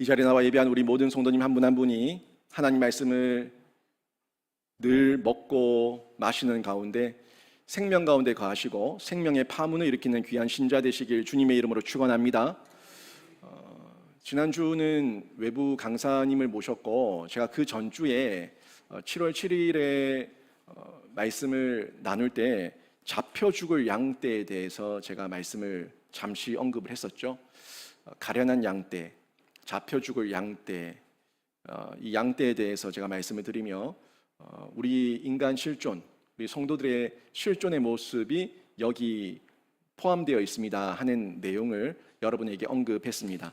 이 자리에 나와 예배한 우리 모든 성도님 한 분 한 분이 하나님 말씀을 늘 먹고 마시는 가운데 생명 가운데 거하시고 생명의 파문을 일으키는 귀한 신자 되시길 주님의 이름으로 축원합니다. 지난주는 외부 강사님을 모셨고 제가 그 전주에 7월 7일에 말씀을 나눌 때 잡혀 죽을 양떼에 대해서 제가 말씀을 잠시 언급을 했었죠. 가련한 양떼, 잡혀 죽을 양떼, 이 양떼에 대해서 제가 말씀을 드리며 우리 인간 실존, 우리 성도들의 실존의 모습이 여기 포함되어 있습니다 하는 내용을 여러분에게 언급했습니다.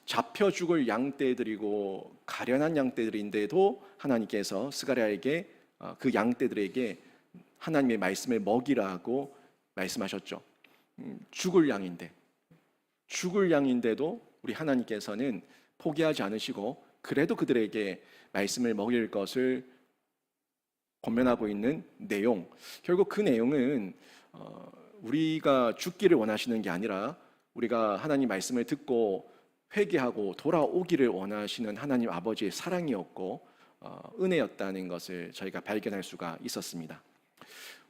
잡혀 죽을 양떼들이고 가련한 양떼들인데도 하나님께서 스가랴에게 그 양떼들에게 하나님의 말씀을 먹이라고 말씀하셨죠. 죽을 양인데도 우리 하나님께서는 포기하지 않으시고 그래도 그들에게 말씀을 먹일 것을 권면하고 있는 내용, 결국 그 내용은 우리가 죽기를 원하시는 게 아니라 우리가 하나님 말씀을 듣고 회개하고 돌아오기를 원하시는 하나님 아버지의 사랑이었고 은혜였다는 것을 저희가 발견할 수가 있었습니다.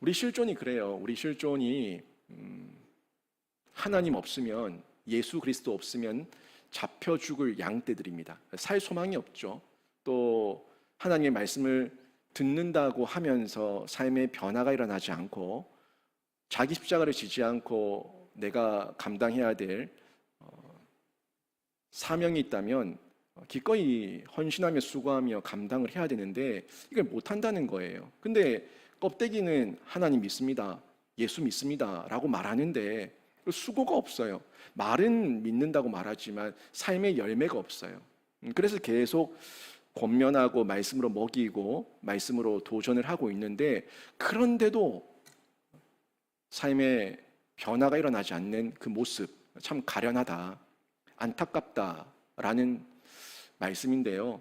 우리 실존이 그래요. 우리 실존이 하나님 없으면, 예수 그리스도 없으면 잡혀 죽을 양떼들입니다. 살 소망이 없죠. 또 하나님의 말씀을 듣는다고 하면서 삶의 변화가 일어나지 않고 자기 십자가를 지지 않고 내가 감당해야 될 사명이 있다면 기꺼이 헌신하며 수고하며 감당을 해야 되는데 이걸 못한다는 거예요. 근데 껍데기는 하나님 믿습니다, 예수 믿습니다 라고 말하는데 수고가 없어요. 말은 믿는다고 말하지만 삶의 열매가 없어요. 그래서 계속 권면하고 말씀으로 먹이고 말씀으로 도전을 하고 있는데 그런데도 삶의 변화가 일어나지 않는 그 모습, 참 가련하다, 안타깝다라는 말씀인데요.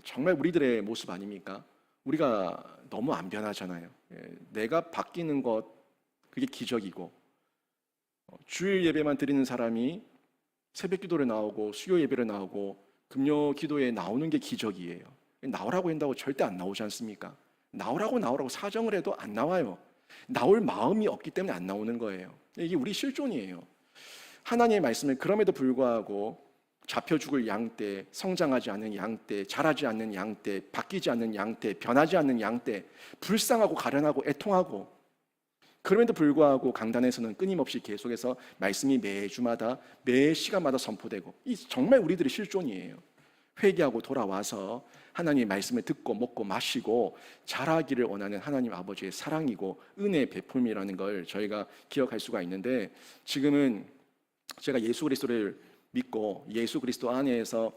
정말 우리들의 모습 아닙니까? 우리가 너무 안 변하잖아요. 내가 바뀌는 것, 그게 기적이고 주일 예배만 드리는 사람이 새벽 기도를 나오고 수요 예배를 나오고 금요 기도에 나오는 게 기적이에요. 나오라고 한다고 절대 안 나오지 않습니까? 나오라고 사정을 해도 안 나와요. 나올 마음이 없기 때문에 안 나오는 거예요. 이게 우리 실존이에요. 하나님의 말씀을 그럼에도 불구하고 잡혀 죽을 양떼, 성장하지 않는 양떼, 자라지 않는 양떼, 바뀌지 않는 양떼, 변하지 않는 양떼, 불쌍하고 가련하고 애통하고 그럼에도 불구하고 강단에서는 끊임없이 계속해서 말씀이 매주마다 매 시간마다 선포되고 이 정말 우리들의 실존이에요. 회개하고 돌아와서 하나님의 말씀을 듣고 먹고 마시고 자라기를 원하는 하나님 아버지의 사랑이고 은혜의 베풀미라는 걸 저희가 기억할 수가 있는데 지금은 제가 예수 그리스도를 믿고 예수 그리스도 안에서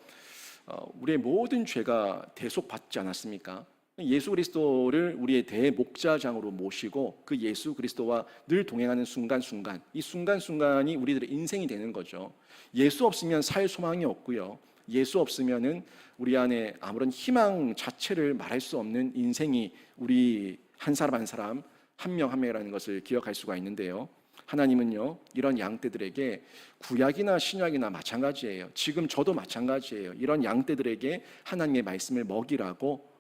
우리의 모든 죄가 대속받지 않았습니까? 예수 그리스도를 우리의 대목자장으로 모시고 그 예수 그리스도와 늘 동행하는 순간순간, 이 순간순간이 우리들의 인생이 되는 거죠. 예수 없으면 살 소망이 없고요. 예수 없으면은 우리 안에 아무런 희망 자체를 말할 수 없는 인생이 우리 한 사람 한 사람 한 명 한 명이라는 것을 기억할 수가 있는데요. 하나님은요, 이런 양떼들에게 구약이나 신약이나 마찬가지예요. 지금 저도 마찬가지예요. 이런 양떼들에게 하나님의 말씀을 먹이라고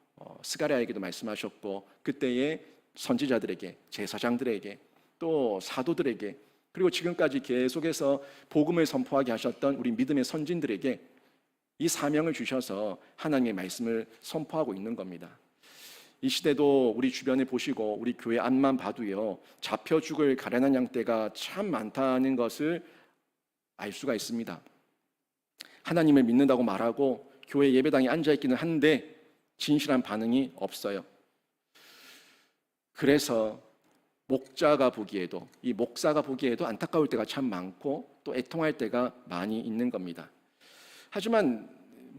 스가랴에게도 말씀하셨고 그때의 선지자들에게, 제사장들에게, 또 사도들에게, 그리고 지금까지 계속해서 복음을 선포하게 하셨던 우리 믿음의 선진들에게 이 사명을 주셔서 하나님의 말씀을 선포하고 있는 겁니다. 이 시대도 우리 주변에 보시고 우리 교회 안만 봐도요, 잡혀 죽을 가련한 양떼가 참 많다는 것을 알 수가 있습니다. 하나님을 믿는다고 말하고 교회 예배당에 앉아있기는 한데 진실한 반응이 없어요. 그래서 목자가 보기에도, 이 목사가 보기에도 안타까울 때가 참 많고 또 애통할 때가 많이 있는 겁니다. 하지만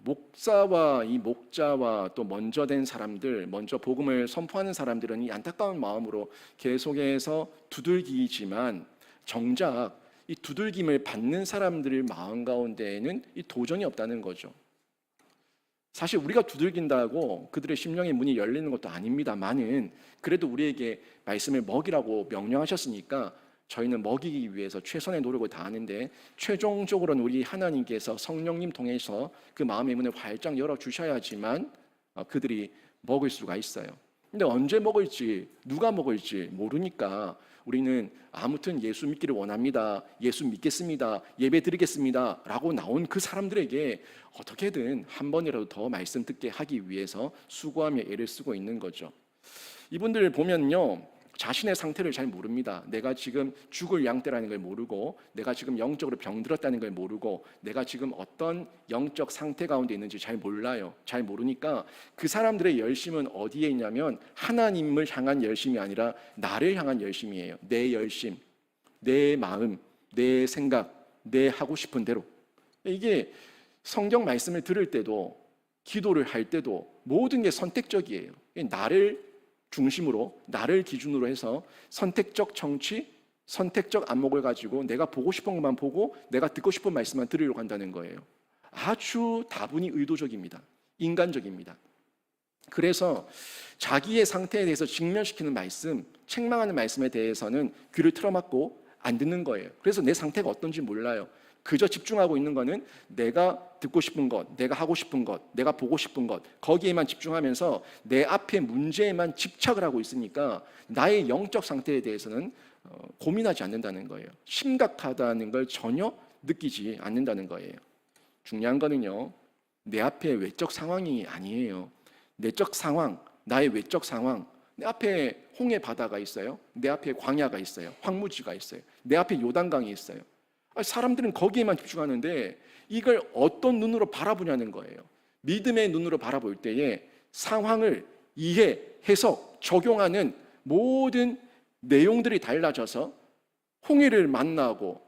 목사와 이 목자와 또 먼저 된 사람들, 먼저 복음을 선포하는 사람들은 이 안타까운 마음으로 계속해서 두들기지만 정작 이 두들김을 받는 사람들의 마음 가운데에는 이 도전이 없다는 거죠. 사실 우리가 두들긴다고 그들의 심령의 문이 열리는 것도 아닙니다만은 그래도 우리에게 말씀을 먹이라고 명령하셨으니까 저희는 먹이기 위해서 최선의 노력을 다하는데 최종적으로는 우리 하나님께서 성령님 통해서 그 마음의 문을 활짝 열어주셔야지만 그들이 먹을 수가 있어요. 근데 언제 먹을지 누가 먹을지 모르니까 우리는 아무튼 예수 믿기를 원합니다, 예수 믿겠습니다, 예배 드리겠습니다 라고 나온 그 사람들에게 어떻게든 한 번이라도 더 말씀 듣게 하기 위해서 수고하며 애를 쓰고 있는 거죠. 이분들 보면요, 자신의 상태를 잘 모릅니다. 내가 지금 죽을 양떼라는 걸 모르고, 내가 지금 영적으로 병들었다는 걸 모르고, 내가 지금 어떤 영적 상태 가운데 있는지 잘 몰라요. 잘 모르니까 그 사람들의 열심은 어디에 있냐면 하나님을 향한 열심이 아니라 나를 향한 열심이에요. 내 열심, 내 마음, 내 생각, 내 하고 싶은 대로. 이게 성경 말씀을 들을 때도, 기도를 할 때도 모든 게 선택적이에요. 나를 중심으로, 나를 기준으로 해서 선택적 정치, 선택적 안목을 가지고 내가 보고 싶은 것만 보고 내가 듣고 싶은 말씀만 들으려고 한다는 거예요. 아주 다분히 의도적입니다. 인간적입니다. 그래서 자기의 상태에 대해서 직면시키는 말씀, 책망하는 말씀에 대해서는 귀를 틀어막고 안 듣는 거예요. 그래서 내 상태가 어떤지 몰라요. 그저 집중하고 있는 거는 내가 듣고 싶은 것, 내가 하고 싶은 것, 내가 보고 싶은 것, 거기에만 집중하면서 내 앞의 문제에만 집착을 하고 있으니까 나의 영적 상태에 대해서는 고민하지 않는다는 거예요. 심각하다는 걸 전혀 느끼지 않는다는 거예요. 중요한 거는요, 내 앞에 외적 상황이 아니에요. 내적 상황, 나의 외적 상황, 내 앞에 홍해 바다가 있어요. 내 앞에 광야가 있어요. 황무지가 있어요. 내 앞에 요단강이 있어요. 사람들은 거기에만 집중하는데 이걸 어떤 눈으로 바라보냐는 거예요. 믿음의 눈으로 바라볼 때에 상황을 이해, 해석, 적용하는 모든 내용들이 달라져서 홍해를 만나고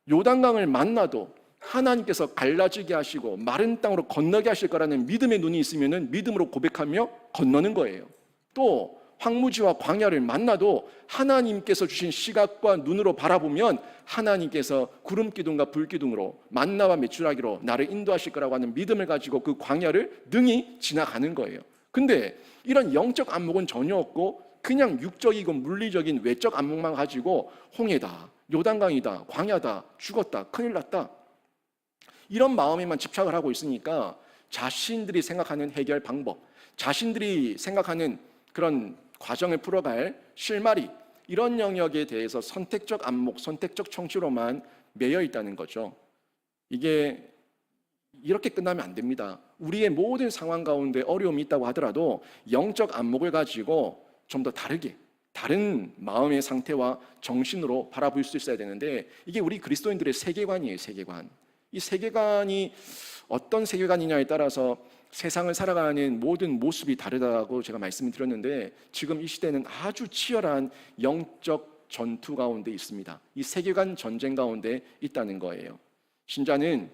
요단강을 만나도 하나님께서 갈라지게 하시고 마른 땅으로 건너게 하실 거라는 믿음의 눈이 있으면 믿음으로 고백하며 건너는 거예요. 또 황무지와 광야를 만나도 하나님께서 주신 시각과 눈으로 바라보면 하나님께서 구름 기둥과 불 기둥으로 만나와 메추라기로 나를 인도하실 거라고 하는 믿음을 가지고 그 광야를 능히 지나가는 거예요. 근데 이런 영적 안목은 전혀 없고 그냥 육적이고 물리적인 외적 안목만 가지고 홍해다, 요단강이다, 광야다, 죽었다, 큰일 났다, 이런 마음에만 집착을 하고 있으니까 자신들이 생각하는 해결 방법, 자신들이 생각하는 그런 과정을 풀어갈 실마리, 이런 영역에 대해서 선택적 안목, 선택적 청취로만 매여 있다는 거죠. 이게 이렇게 끝나면 안 됩니다. 우리의 모든 상황 가운데 어려움이 있다고 하더라도 영적 안목을 가지고 좀 더 다르게, 다른 마음의 상태와 정신으로 바라볼 수 있어야 되는데 이게 우리 그리스도인들의 세계관이에요. 세계관. 이 세계관이 어떤 세계관이냐에 따라서 세상을 살아가는 모든 모습이 다르다고 제가 말씀을 드렸는데 지금 이 시대는 아주 치열한 영적 전투 가운데 있습니다. 이 세계관 전쟁 가운데 있다는 거예요. 신자는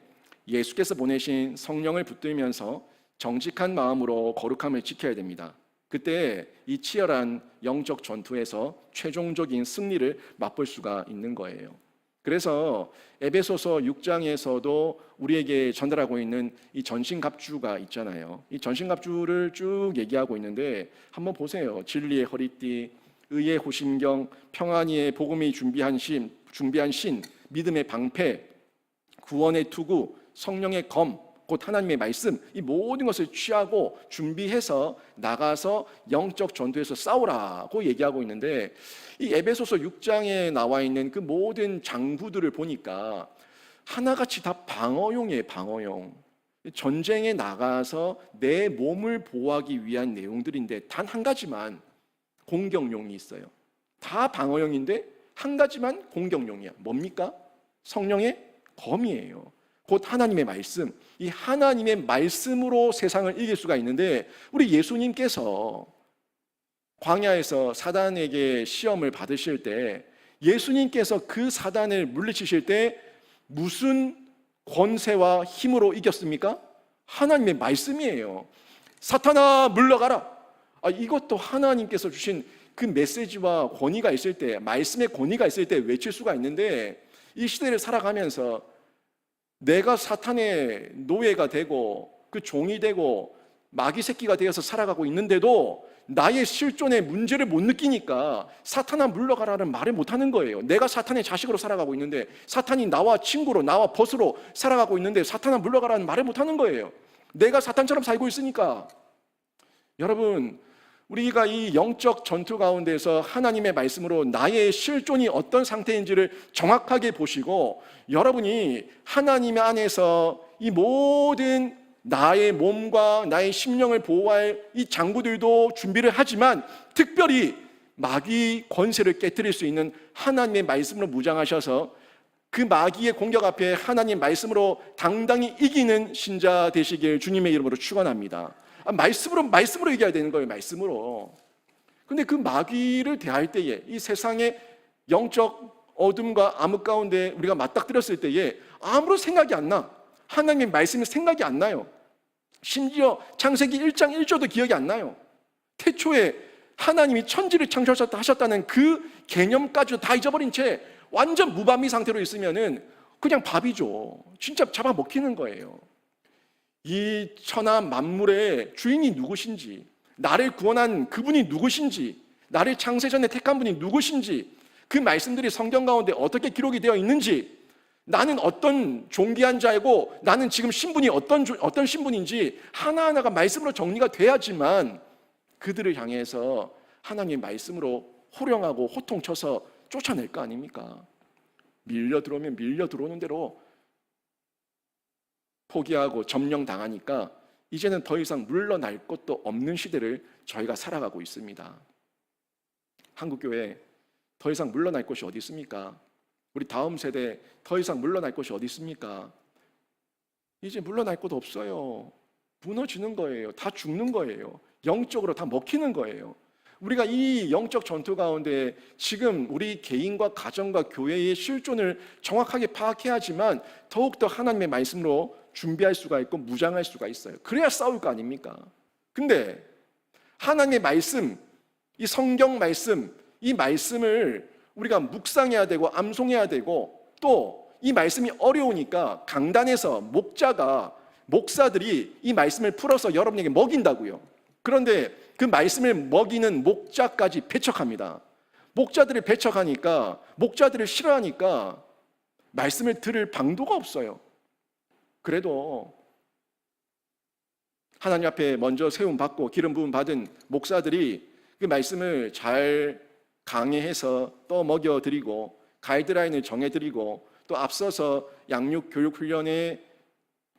예수께서 보내신 성령을 붙들면서 정직한 마음으로 거룩함을 지켜야 됩니다. 그때 이 치열한 영적 전투에서 최종적인 승리를 맛볼 수가 있는 거예요. 그래서 에베소서 6장에서도 우리에게 전달하고 있는 이 전신갑주가 있잖아요. 이 전신갑주를 쭉 얘기하고 있는데 한번 보세요. 진리의 허리띠, 의의 호심경, 평안의 복음이 준비한 신, 믿음의 방패, 구원의 투구, 성령의 검, 곧 하나님의 말씀, 이 모든 것을 취하고 준비해서 나가서 영적 전투에서 싸우라고 얘기하고 있는데 이 에베소서 6장에 나와 있는 그 모든 장구들을 보니까 하나같이 다 방어용이에요. 방어용. 전쟁에 나가서 내 몸을 보호하기 위한 내용들인데 단 한 가지만 공격용이 있어요. 다 방어용인데 한 가지만 공격용이야. 뭡니까? 성령의 검이에요. 곧 하나님의 말씀. 이 하나님의 말씀으로 세상을 이길 수가 있는데 우리 예수님께서 광야에서 사단에게 시험을 받으실 때 예수님께서 그 사단을 물리치실 때 무슨 권세와 힘으로 이겼습니까? 하나님의 말씀이에요. 사탄아 물러가라. 이것도 하나님께서 주신 그 메시지와 권위가 있을 때, 말씀의 권위가 있을 때 외칠 수가 있는데 이 시대를 살아가면서 내가 사탄의 노예가 되고 그 종이 되고 마귀 새끼가 되어서 살아가고 있는데도 나의 실존의 문제를 못 느끼니까 사탄아 물러가라는 말을 못하는 거예요. 내가 사탄의 자식으로 살아가고 있는데, 사탄이 나와 친구로, 나와 벗으로 살아가고 있는데 사탄아 물러가라는 말을 못하는 거예요. 내가 사탄처럼 살고 있으니까. 여러분, 우리가 이 영적 전투 가운데서 하나님의 말씀으로 나의 실존이 어떤 상태인지를 정확하게 보시고, 여러분이 하나님 안에서 이 모든 나의 몸과 나의 심령을 보호할 이 장구들도 준비를 하지만, 특별히 마귀 권세를 깨뜨릴 수 있는 하나님의 말씀으로 무장하셔서 그 마귀의 공격 앞에 하나님 말씀으로 당당히 이기는 신자 되시길 주님의 이름으로 축원합니다. 말씀으로 이겨야 되는 거예요. 말씀으로. 근데 그 마귀를 대할 때에, 이 세상의 영적 어둠과 암흑 가운데 우리가 맞닥뜨렸을 때에 아무런 생각이 안 나. 하나님의 말씀이 생각이 안 나요. 심지어 창세기 1장 1절도 기억이 안 나요. 태초에 하나님이 천지를 창조하셨다는 그 개념까지도 다 잊어버린 채 완전 무방비 상태로 있으면은 그냥 밥이죠. 진짜 잡아먹히는 거예요. 이 천하 만물의 주인이 누구신지, 나를 구원한 그분이 누구신지, 나를 창세전에 택한 분이 누구신지, 그 말씀들이 성경 가운데 어떻게 기록이 되어 있는지, 나는 어떤 존귀한 자이고 나는 지금 신분이 어떤 신분인지 하나하나가 말씀으로 정리가 돼야지만 그들을 향해서 하나님의 말씀으로 호령하고 호통쳐서 쫓아낼 거 아닙니까? 밀려 들어오면 밀려 들어오는 대로 포기하고 점령당하니까 이제는 더 이상 물러날 것도 없는 시대를 저희가 살아가고 있습니다. 한국교회 더 이상 물러날 곳이 어디 있습니까? 우리 다음 세대 더 이상 물러날 곳이 어디 있습니까? 이제 물러날 곳 없어요. 무너지는 거예요. 다 죽는 거예요. 영적으로 다 먹히는 거예요. 우리가 이 영적 전투 가운데 지금 우리 개인과 가정과 교회의 실존을 정확하게 파악해야지만 더욱더 하나님의 말씀으로 준비할 수가 있고 무장할 수가 있어요. 그래야 싸울 거 아닙니까? 근데 하나님의 말씀, 이 성경 말씀, 이 말씀을 우리가 묵상해야 되고 암송해야 되고, 또 이 말씀이 어려우니까 강단에서 목사들이 이 말씀을 풀어서 여러분에게 먹인다고요. 그런데 그 말씀을 먹이는 목자까지 배척합니다. 목자들을 배척하니까, 목자들을 싫어하니까 말씀을 들을 방도가 없어요. 그래도 하나님 앞에 먼저 세움 받고 기름 부음 받은 목사들이 그 말씀을 잘 강해해서 또 먹여드리고 가이드라인을 정해드리고 또 앞서서 양육 교육 훈련에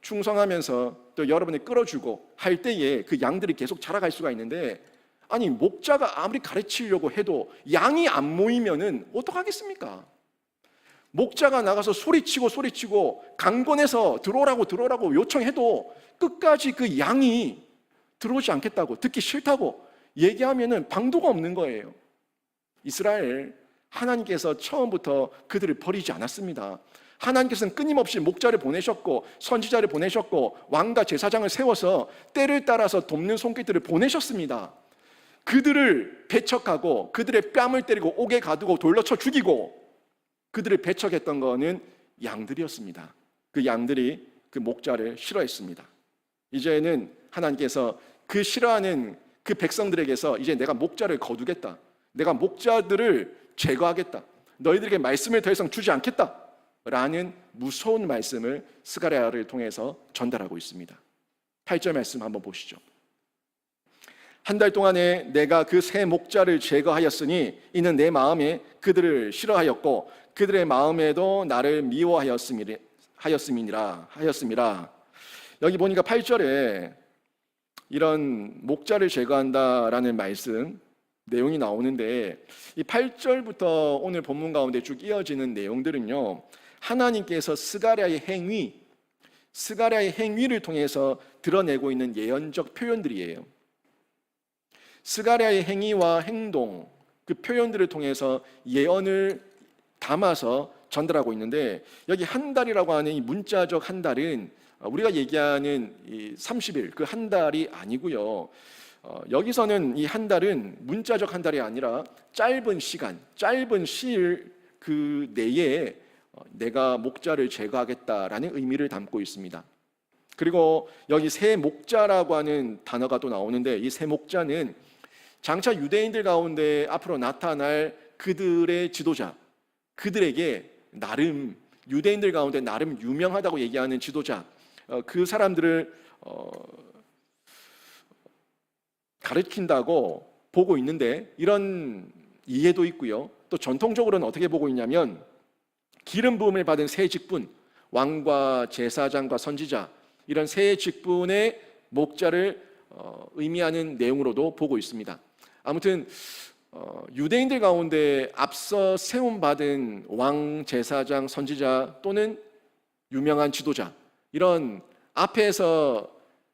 충성하면서 또 여러분을 끌어주고 할 때에 그 양들이 계속 자라갈 수가 있는데, 아니 목자가 아무리 가르치려고 해도 양이 안 모이면은 어떡하겠습니까? 목자가 나가서 소리치고 강권해서 들어오라고 요청해도 끝까지 그 양이 들어오지 않겠다고, 듣기 싫다고 얘기하면은 방도가 없는 거예요. 이스라엘, 하나님께서 처음부터 그들을 버리지 않았습니다. 하나님께서는 끊임없이 목자를 보내셨고 선지자를 보내셨고 왕과 제사장을 세워서 때를 따라서 돕는 손길들을 보내셨습니다. 그들을 배척하고 그들의 뺨을 때리고 옥에 가두고 돌로 쳐 죽이고 그들을 배척했던 거는 양들이었습니다. 그 양들이 그 목자를 싫어했습니다. 이제는 하나님께서 그 싫어하는 그 백성들에게서 이제 내가 목자를 거두겠다, 내가 목자들을 제거하겠다, 너희들에게 말씀을 더 이상 주지 않겠다 라는 무서운 말씀을 스가랴를 통해서 전달하고 있습니다. 8절 말씀 한번 보시죠. 한 달 동안에 내가 그 새 목자를 제거하였으니 이는 내 마음에 그들을 싫어하였고 그들의 마음에도 나를 미워하였음이라. 여기 보니까 8절에 이런 목자를 제거한다라는 말씀 내용이 나오는데, 이 8절부터 오늘 본문 가운데 쭉 이어지는 내용들은요, 하나님께서 스가랴의 행위를 통해서 드러내고 있는 예언적 표현들이에요. 스가랴의 행위와 행동, 그 표현들을 통해서 예언을 담아서 전달하고 있는데, 여기 한 달이라고 하는 이 문자적 한 달은 우리가 얘기하는 이 30일 그 한 달이 아니고요. 여기서는 이 한 달은 문자적 한 달이 아니라 짧은 시간, 짧은 시일 그 내에 내가 목자를 제거하겠다라는 의미를 담고 있습니다. 그리고 여기 새 목자라고 하는 단어가 또 나오는데, 이 새 목자는 장차 유대인들 가운데 앞으로 나타날 그들의 지도자, 그들에게 나름 유대인들 가운데 나름 유명하다고 얘기하는 지도자, 그 사람들을 가르친다고 보고 있는데, 이런 이해도 있고요. 또 전통적으로는 어떻게 보고 있냐면 기름 부음을 받은 세 직분, 왕과 제사장과 선지자, 이런 세 직분의 목자를 의미하는 내용으로도 보고 있습니다. 아무튼 유대인들 가운데 앞서 세움받은 왕, 제사장, 선지자 또는 유명한 지도자, 이런 앞에서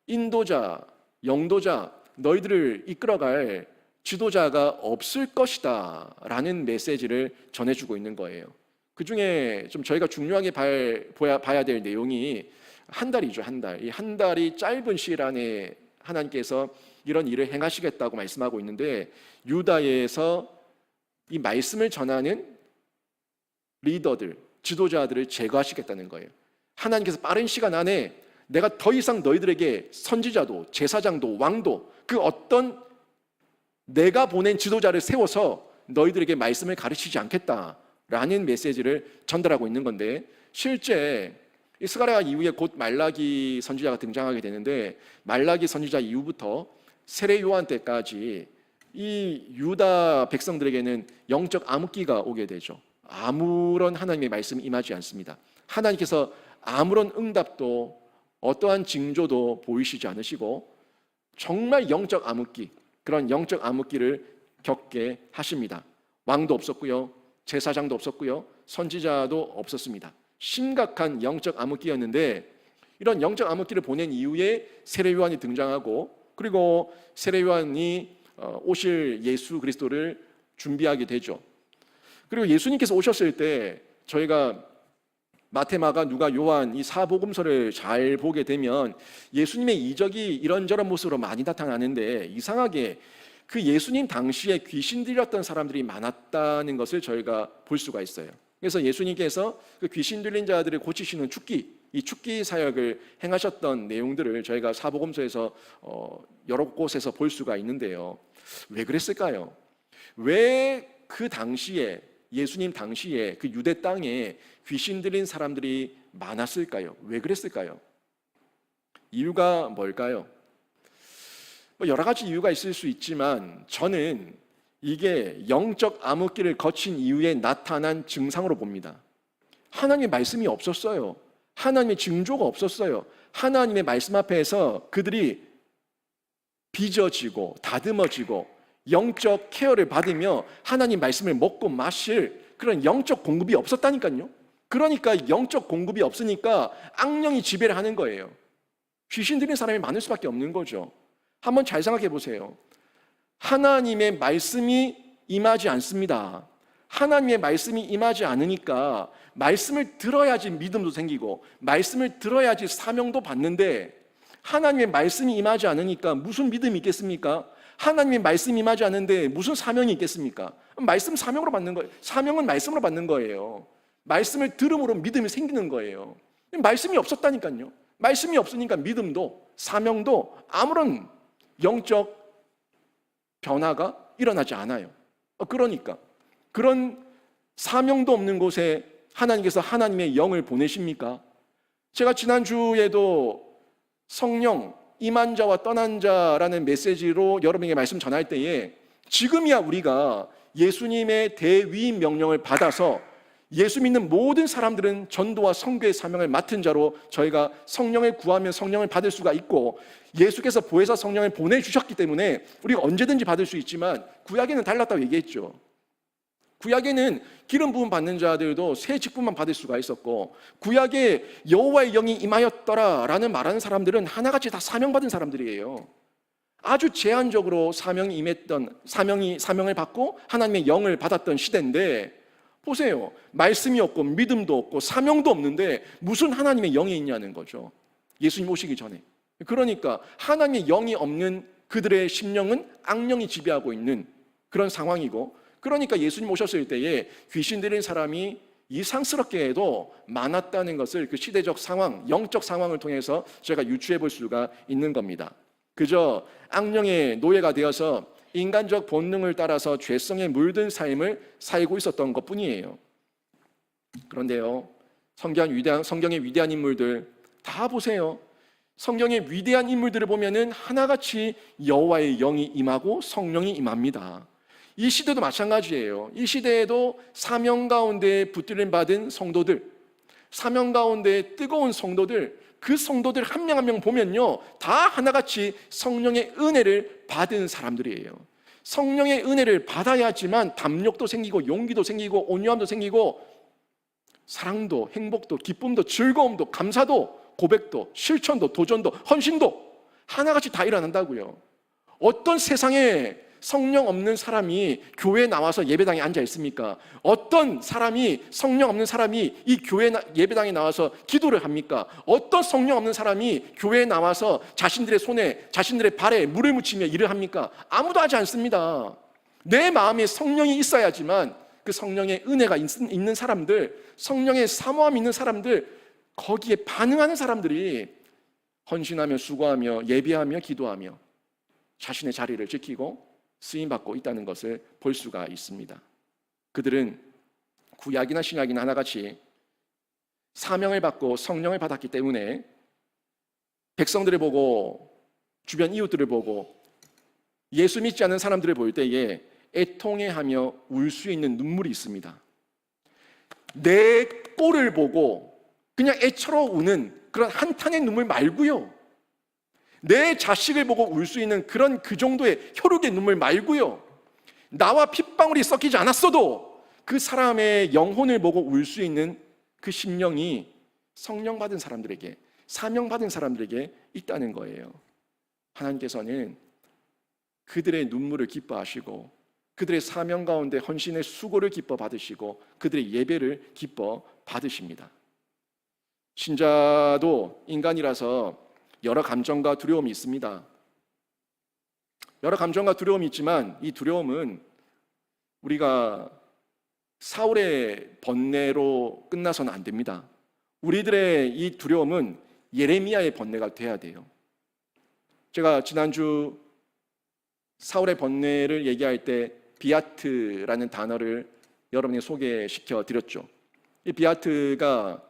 인도자, 영도자, 너희들을 이끌어갈 지도자가 없을 것이다 라는 메시지를 전해주고 있는 거예요. 그 중에 좀 저희가 중요하게 봐야 될 내용이 한 달이죠. 한 달. 이 한 달이 짧은 시일 안에 하나님께서 이런 일을 행하시겠다고 말씀하고 있는데, 유다에서 이 말씀을 전하는 리더들, 지도자들을 제거하시겠다는 거예요. 하나님께서 빠른 시간 안에 내가 더 이상 너희들에게 선지자도 제사장도 왕도 그 어떤 내가 보낸 지도자를 세워서 너희들에게 말씀을 가르치지 않겠다라는 메시지를 전달하고 있는 건데, 실제 이 스가랴 이후에 곧 말라기 선지자가 등장하게 되는데, 말라기 선지자 이후부터 세례 요한 때까지 이 유다 백성들에게는 영적 암흑기가 오게 되죠. 아무런 하나님의 말씀이 임하지 않습니다. 하나님께서 아무런 응답도 어떠한 징조도 보이시지 않으시고 정말 영적 암흑기, 그런 영적 암흑기를 겪게 하십니다. 왕도 없었고요, 제사장도 없었고요, 선지자도 없었습니다. 심각한 영적 암흑기였는데, 이런 영적 암흑기를 보낸 이후에 세례 요한이 등장하고, 그리고 세례 요한이 오실 예수 그리스도를 준비하게 되죠. 그리고 예수님께서 오셨을 때 저희가 마태, 마가, 누가, 요한 이 사복음서를 잘 보게 되면 예수님의 이적이 이런저런 모습으로 많이 나타나는데, 이상하게 그 예수님 당시에 귀신 들렸던 사람들이 많았다는 것을 저희가 볼 수가 있어요. 그래서 예수님께서 그 귀신 들린 자들을 고치시는 축기, 이 축기 사역을 행하셨던 내용들을 저희가 사복음서에서 여러 곳에서 볼 수가 있는데요. 왜 그랬을까요? 왜 그 당시에, 예수님 당시에 그 유대 땅에 귀신 들린 사람들이 많았을까요? 왜 그랬을까요? 이유가 뭘까요? 여러 가지 이유가 있을 수 있지만 저는 이게 영적 암흑기를 거친 이후에 나타난 증상으로 봅니다. 하나님의 말씀이 없었어요. 하나님의 징조가 없었어요. 하나님의 말씀 앞에서 그들이 빚어지고 다듬어지고 영적 케어를 받으며 하나님 말씀을 먹고 마실 그런 영적 공급이 없었다니까요. 그러니까 영적 공급이 없으니까 악령이 지배를 하는 거예요. 귀신 들린 사람이 많을 수밖에 없는 거죠. 한번 잘 생각해 보세요. 하나님의 말씀이 임하지 않습니다. 하나님의 말씀이 임하지 않으니까 말씀을 들어야지 믿음도 생기고 말씀을 들어야지 사명도 받는데, 하나님의 말씀이 임하지 않으니까 무슨 믿음이 있겠습니까? 하나님의 말씀이 임하지 않는데 무슨 사명이 있겠습니까? 말씀 사명으로 받는 거예요. 사명은 말씀으로 받는 거예요. 말씀을 들음으로 믿음이 생기는 거예요. 말씀이 없었다니까요. 말씀이 없으니까 믿음도 사명도 아무런 영적 변화가 일어나지 않아요. 그러니까 그런 사명도 없는 곳에 하나님께서 하나님의 영을 보내십니까? 제가 지난주에도 성령 임한 자와 떠난 자라는 메시지로 여러분에게 말씀 전할 때에, 지금이야 우리가 예수님의 대위임 명령을 받아서 예수 믿는 모든 사람들은 전도와 선교의 사명을 맡은 자로 저희가 성령을 구하면 성령을 받을 수가 있고, 예수께서 보혜사 성령을 보내주셨기 때문에 우리가 언제든지 받을 수 있지만, 구약에는 달랐다고 얘기했죠. 구약에는 기름 부음 받는 자들도 새 직분만 받을 수가 있었고, 구약에 여호와의 영이 임하였더라라는 말하는 사람들은 하나같이 다 사명받은 사람들이에요. 아주 제한적으로 사명이 임했던, 사명을 받고 하나님의 영을 받았던 시대인데, 보세요. 말씀이 없고 믿음도 없고 사명도 없는데 무슨 하나님의 영이 있냐는 거죠. 예수님 오시기 전에. 그러니까 하나님의 영이 없는 그들의 심령은 악령이 지배하고 있는 그런 상황이고, 그러니까 예수님 오셨을 때에 귀신 들린 사람이 이상스럽게도 많았다는 것을 그 시대적 상황, 영적 상황을 통해서 제가 유추해 볼 수가 있는 겁니다. 그저 악령의 노예가 되어서 인간적 본능을 따라서 죄성에 물든 삶을 살고 있었던 것뿐이에요. 그런데요, 성경의 위대한 인물들 다 보세요. 성경의 위대한 인물들을 보면은 하나같이 여호와의 영이 임하고 성령이 임합니다. 이 시대도 마찬가지예요. 이 시대에도 사명 가운데 붙들림 받은 성도들, 사명 가운데 뜨거운 성도들, 그 성도들 한 명 한 명 보면요, 다 하나같이 성령의 은혜를 받은 사람들이에요. 성령의 은혜를 받아야지만 담력도 생기고 용기도 생기고 온유함도 생기고 사랑도 행복도 기쁨도 즐거움도 감사도 고백도 실천도 도전도 헌신도 하나같이 다 일어난다고요. 어떤 세상에 성령 없는 사람이 교회에 나와서 예배당에 앉아 있습니까? 어떤 사람이 성령 없는 사람이 이 교회 예배당에 나와서 기도를 합니까? 어떤 성령 없는 사람이 교회에 나와서 자신들의 손에 자신들의 발에 물을 묻히며 일을 합니까? 아무도 하지 않습니다. 내 마음에 성령이 있어야지만 그 성령의 은혜가 있는 사람들, 성령의 사모함이 있는 사람들, 거기에 반응하는 사람들이 헌신하며 수고하며 예배하며 기도하며 자신의 자리를 지키고 쓰임받고 있다는 것을 볼 수가 있습니다. 그들은 구약이나 신약이나 하나같이 사명을 받고 성령을 받았기 때문에 백성들을 보고 주변 이웃들을 보고 예수 믿지 않는 사람들을 볼 때에 애통해하며 울 수 있는 눈물이 있습니다. 내 꼴을 보고 그냥 애처로 우는 그런 한탄의 눈물 말고요, 내 자식을 보고 울 수 있는 그런 그 정도의 혈육의 눈물 말고요, 나와 핏방울이 섞이지 않았어도 그 사람의 영혼을 보고 울 수 있는 그 심령이 성령 받은 사람들에게, 사명 받은 사람들에게 있다는 거예요. 하나님께서는 그들의 눈물을 기뻐하시고 그들의 사명 가운데 헌신의 수고를 기뻐 받으시고 그들의 예배를 기뻐 받으십니다. 신자도 인간이라서 여러 감정과 두려움이 있습니다. 여러 감정과 두려움이 있지만 이 두려움은 우리가 사울의 번뇌로 끝나서는 안 됩니다. 우리들의 이 두려움은 예레미야의 번뇌가 돼야 돼요. 제가 지난주 사울의 번뇌를 얘기할 때 비아트라는 단어를 여러분에게 소개시켜 드렸죠. 이 비아트가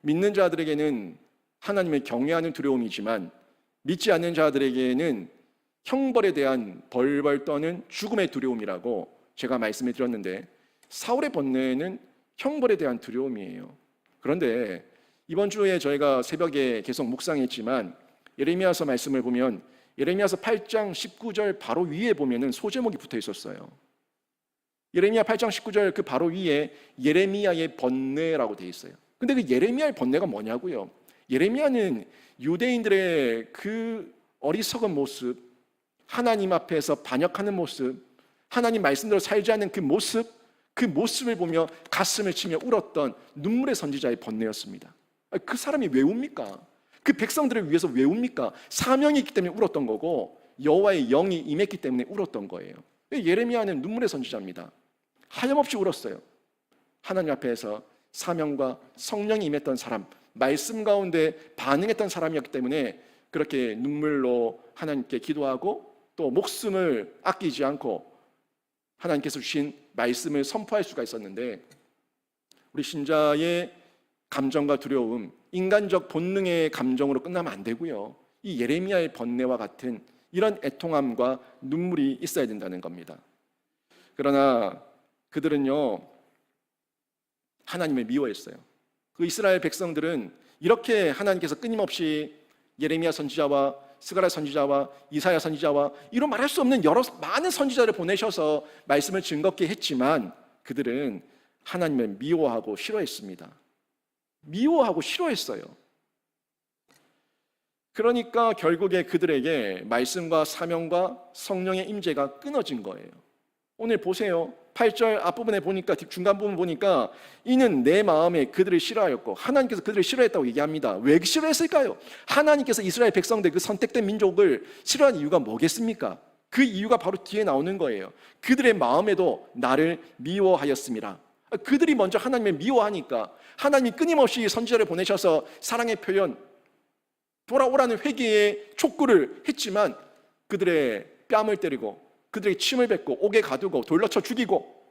믿는 자들에게는 하나님을 경외하는 두려움이지만 믿지 않는 자들에게는 형벌에 대한 벌벌 떠는 죽음의 두려움이라고 제가 말씀을 드렸는데, 사울의 번뇌는 형벌에 대한 두려움이에요. 그런데 이번 주에 저희가 새벽에 계속 묵상했지만 예레미야서 말씀을 보면 예레미야서 8장 19절 바로 위에 보면은 소제목이 붙어 있었어요. 예레미야 8장 19절 그 바로 위에 예레미야의 번뇌라고 되어 있어요. 근데 그 예레미야의 번뇌가 뭐냐고요? 예레미야는 유대인들의 그 어리석은 모습, 하나님 앞에서 반역하는 모습, 하나님 말씀대로 살지 않는 그 모습을 보며 가슴을 치며 울었던 눈물의 선지자의 번뇌였습니다. 그 사람이 왜 웁니까? 그 백성들을 위해서 왜 웁니까? 사명이 있기 때문에 울었던 거고 여호와의 영이 임했기 때문에 울었던 거예요. 예레미야는 눈물의 선지자입니다. 하염없이 울었어요. 하나님 앞에서 사명과 성령이 임했던 사람, 말씀 가운데 반응했던 사람이었기 때문에 그렇게 눈물로 하나님께 기도하고 또 목숨을 아끼지 않고 하나님께서 주신 말씀을 선포할 수가 있었는데, 우리 신자의 감정과 두려움, 인간적 본능의 감정으로 끝나면 안 되고요, 이 예레미야의 번뇌와 같은 이런 애통함과 눈물이 있어야 된다는 겁니다. 그러나 그들은요, 하나님을 미워했어요. 그 이스라엘 백성들은 이렇게 하나님께서 끊임없이 예레미야 선지자와 스가랴 선지자와 이사야 선지자와 이런 말할 수 없는 많은 선지자를 보내셔서 말씀을 증거케 했지만 그들은 하나님을 미워하고 싫어했습니다. 미워하고 싫어했어요. 그러니까 결국에 그들에게 말씀과 사명과 성령의 임재가 끊어진 거예요. 오늘 보세요. 8절 앞부분에 보니까, 중간 부분 보니까 이는 내 마음에 그들을 싫어하였고, 하나님께서 그들을 싫어했다고 얘기합니다. 왜 싫어했을까요? 하나님께서 이스라엘 백성들, 그 선택된 민족을 싫어한 이유가 뭐겠습니까? 그 이유가 바로 뒤에 나오는 거예요. 그들의 마음에도 나를 미워하였습니다. 그들이 먼저 하나님을 미워하니까 하나님이 끊임없이 선지자를 보내셔서 사랑의 표현, 돌아오라는 회개의 촉구를 했지만 그들의 뺨을 때리고 그들에게 침을 뱉고 옥에 가두고 돌로 쳐 죽이고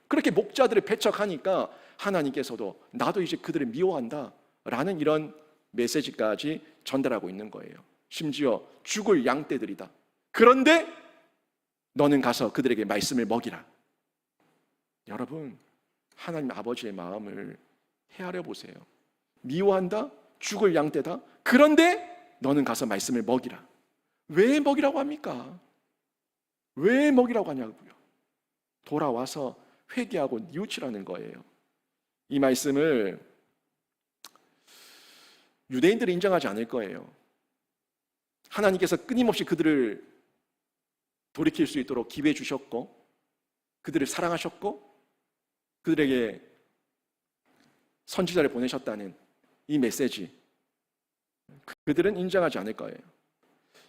그렇게 목자들을 배척하니까 하나님께서도 나도 이제 그들을 미워한다 라는 이런 메시지까지 전달하고 있는 거예요. 심지어 죽을 양떼들이다. 그런데 너는 가서 그들에게 말씀을 먹이라. 여러분, 하나님 아버지의 마음을 헤아려 보세요. 미워한다? 죽을 양떼다? 그런데 너는 가서 말씀을 먹이라. 왜 먹이라고 합니까? 왜 먹이라고 하냐고요. 돌아와서 회개하고 뉘우치라는 거예요. 이 말씀을 유대인들이 인정하지 않을 거예요. 하나님께서 끊임없이 그들을 돌이킬 수 있도록 기회 주셨고 그들을 사랑하셨고 그들에게 선지자를 보내셨다는 이 메시지, 그들은 인정하지 않을 거예요.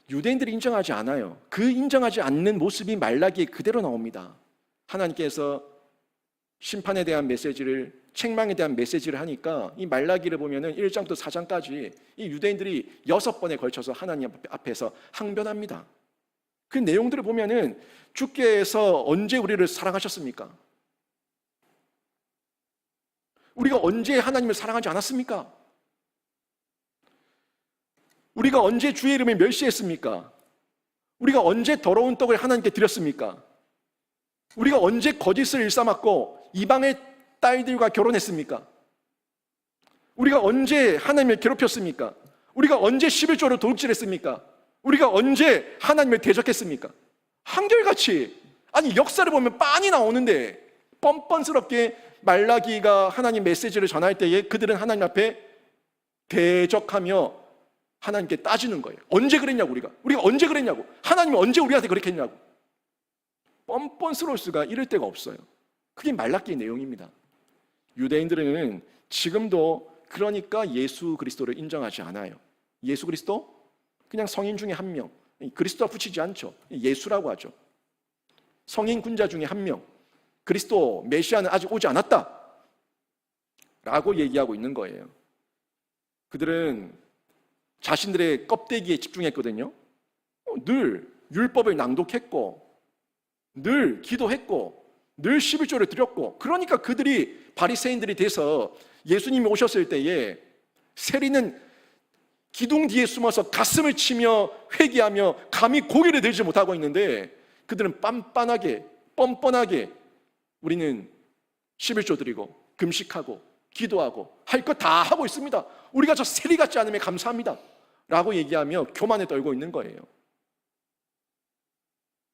유대인들이 인정하지 않아요. 그 인정하지 않는 모습이 말라기에 그대로 나옵니다. 하나님께서 심판에 대한 메시지를, 책망에 대한 메시지를 하니까 이 말라기를 보면은 1장부터 4장까지 이 유대인들이 6번에 걸쳐서 하나님 앞에서 항변합니다. 그 내용들을 보면은 주께서 언제 우리를 사랑하셨습니까? 우리가 언제 하나님을 사랑하지 않았습니까? 우리가 언제 주의 이름을 멸시했습니까? 우리가 언제 더러운 떡을 하나님께 드렸습니까? 우리가 언제 거짓을 일삼았고 이방의 딸들과 결혼했습니까? 우리가 언제 하나님을 괴롭혔습니까? 우리가 언제 11조를 도둑질했습니까? 우리가 언제 하나님을 대적했습니까? 한결같이, 아니 역사를 보면 빤히 나오는데 뻔뻔스럽게 말라기가 하나님 메시지를 전할 때에 그들은 하나님 앞에 대적하며 하나님께 따지는 거예요. 언제 그랬냐고, 우리가 언제 그랬냐고, 하나님이 언제 우리한테 그렇게 했냐고. 뻔뻔스러울 수가 이럴 데가 없어요. 그게 말라기의 내용입니다. 유대인들은 지금도 그러니까 예수 그리스도를 인정하지 않아요. 예수 그리스도? 그냥 성인 중에 한 명, 그리스도와 붙이지 않죠. 예수라고 하죠. 성인 군자 중에 한 명, 그리스도 메시아는 아직 오지 않았다 라고 얘기하고 있는 거예요. 그들은 자신들의 껍데기에 집중했거든요. 늘 율법을 낭독했고 늘 기도했고 늘 11조를 드렸고, 그러니까 그들이 바리새인들이 돼서 예수님이 오셨을 때에 세리는 기둥 뒤에 숨어서 가슴을 치며 회개하며 감히 고개를 들지 못하고 있는데 그들은 뻔뻔하게 우리는 11조 드리고 금식하고 기도하고 할 것 다 하고 있습니다. 우리가 저 세리 같지 않으면 감사합니다 라고 얘기하며 교만에 떨고 있는 거예요.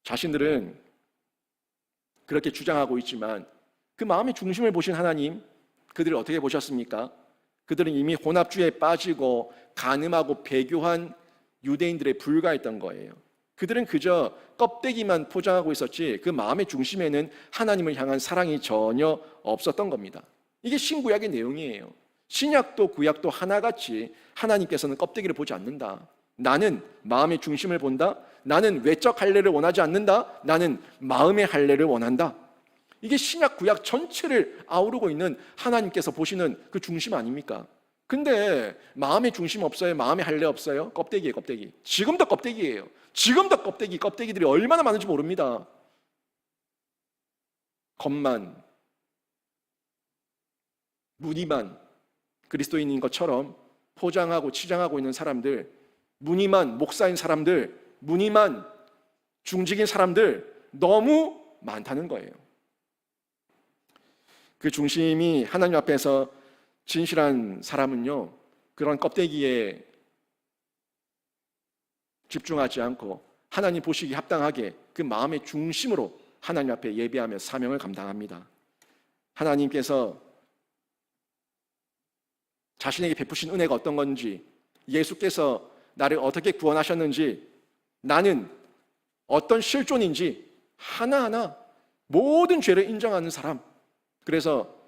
자신들은 그렇게 주장하고 있지만 그 마음의 중심을 보신 하나님, 그들을 어떻게 보셨습니까? 그들은 이미 혼합주의에 빠지고 간음하고 배교한 유대인들에 불과했던 거예요. 그들은 그저 껍데기만 포장하고 있었지 그 마음의 중심에는 하나님을 향한 사랑이 전혀 없었던 겁니다. 이게 신구약의 내용이에요. 신약도 구약도 하나같이 하나님께서는 껍데기를 보지 않는다. 나는 마음의 중심을 본다. 나는 외적 할례를 원하지 않는다. 나는 마음의 할례를 원한다. 이게 신약 구약 전체를 아우르고 있는 하나님께서 보시는 그 중심 아닙니까? 근데 마음의 중심 없어요? 마음의 할례 없어요? 껍데기예요, 껍데기. 지금도 껍데기예요. 지금도 껍데기들이 얼마나 많은지 모릅니다. 겉만, 무늬만 그리스도인인 것처럼 포장하고 치장하고 있는 사람들, 무늬만 목사인 사람들, 무늬만 중직인 사람들 너무 많다는 거예요. 그 중심이 하나님 앞에서 진실한 사람은요, 그런 껍데기에 집중하지 않고 하나님 보시기 합당하게 그 마음의 중심으로 하나님 앞에 예배하며 사명을 감당합니다. 하나님께서 자신에게 베푸신 은혜가 어떤 건지, 예수께서 나를 어떻게 구원하셨는지, 나는 어떤 실존인지 하나하나 모든 죄를 인정하는 사람, 그래서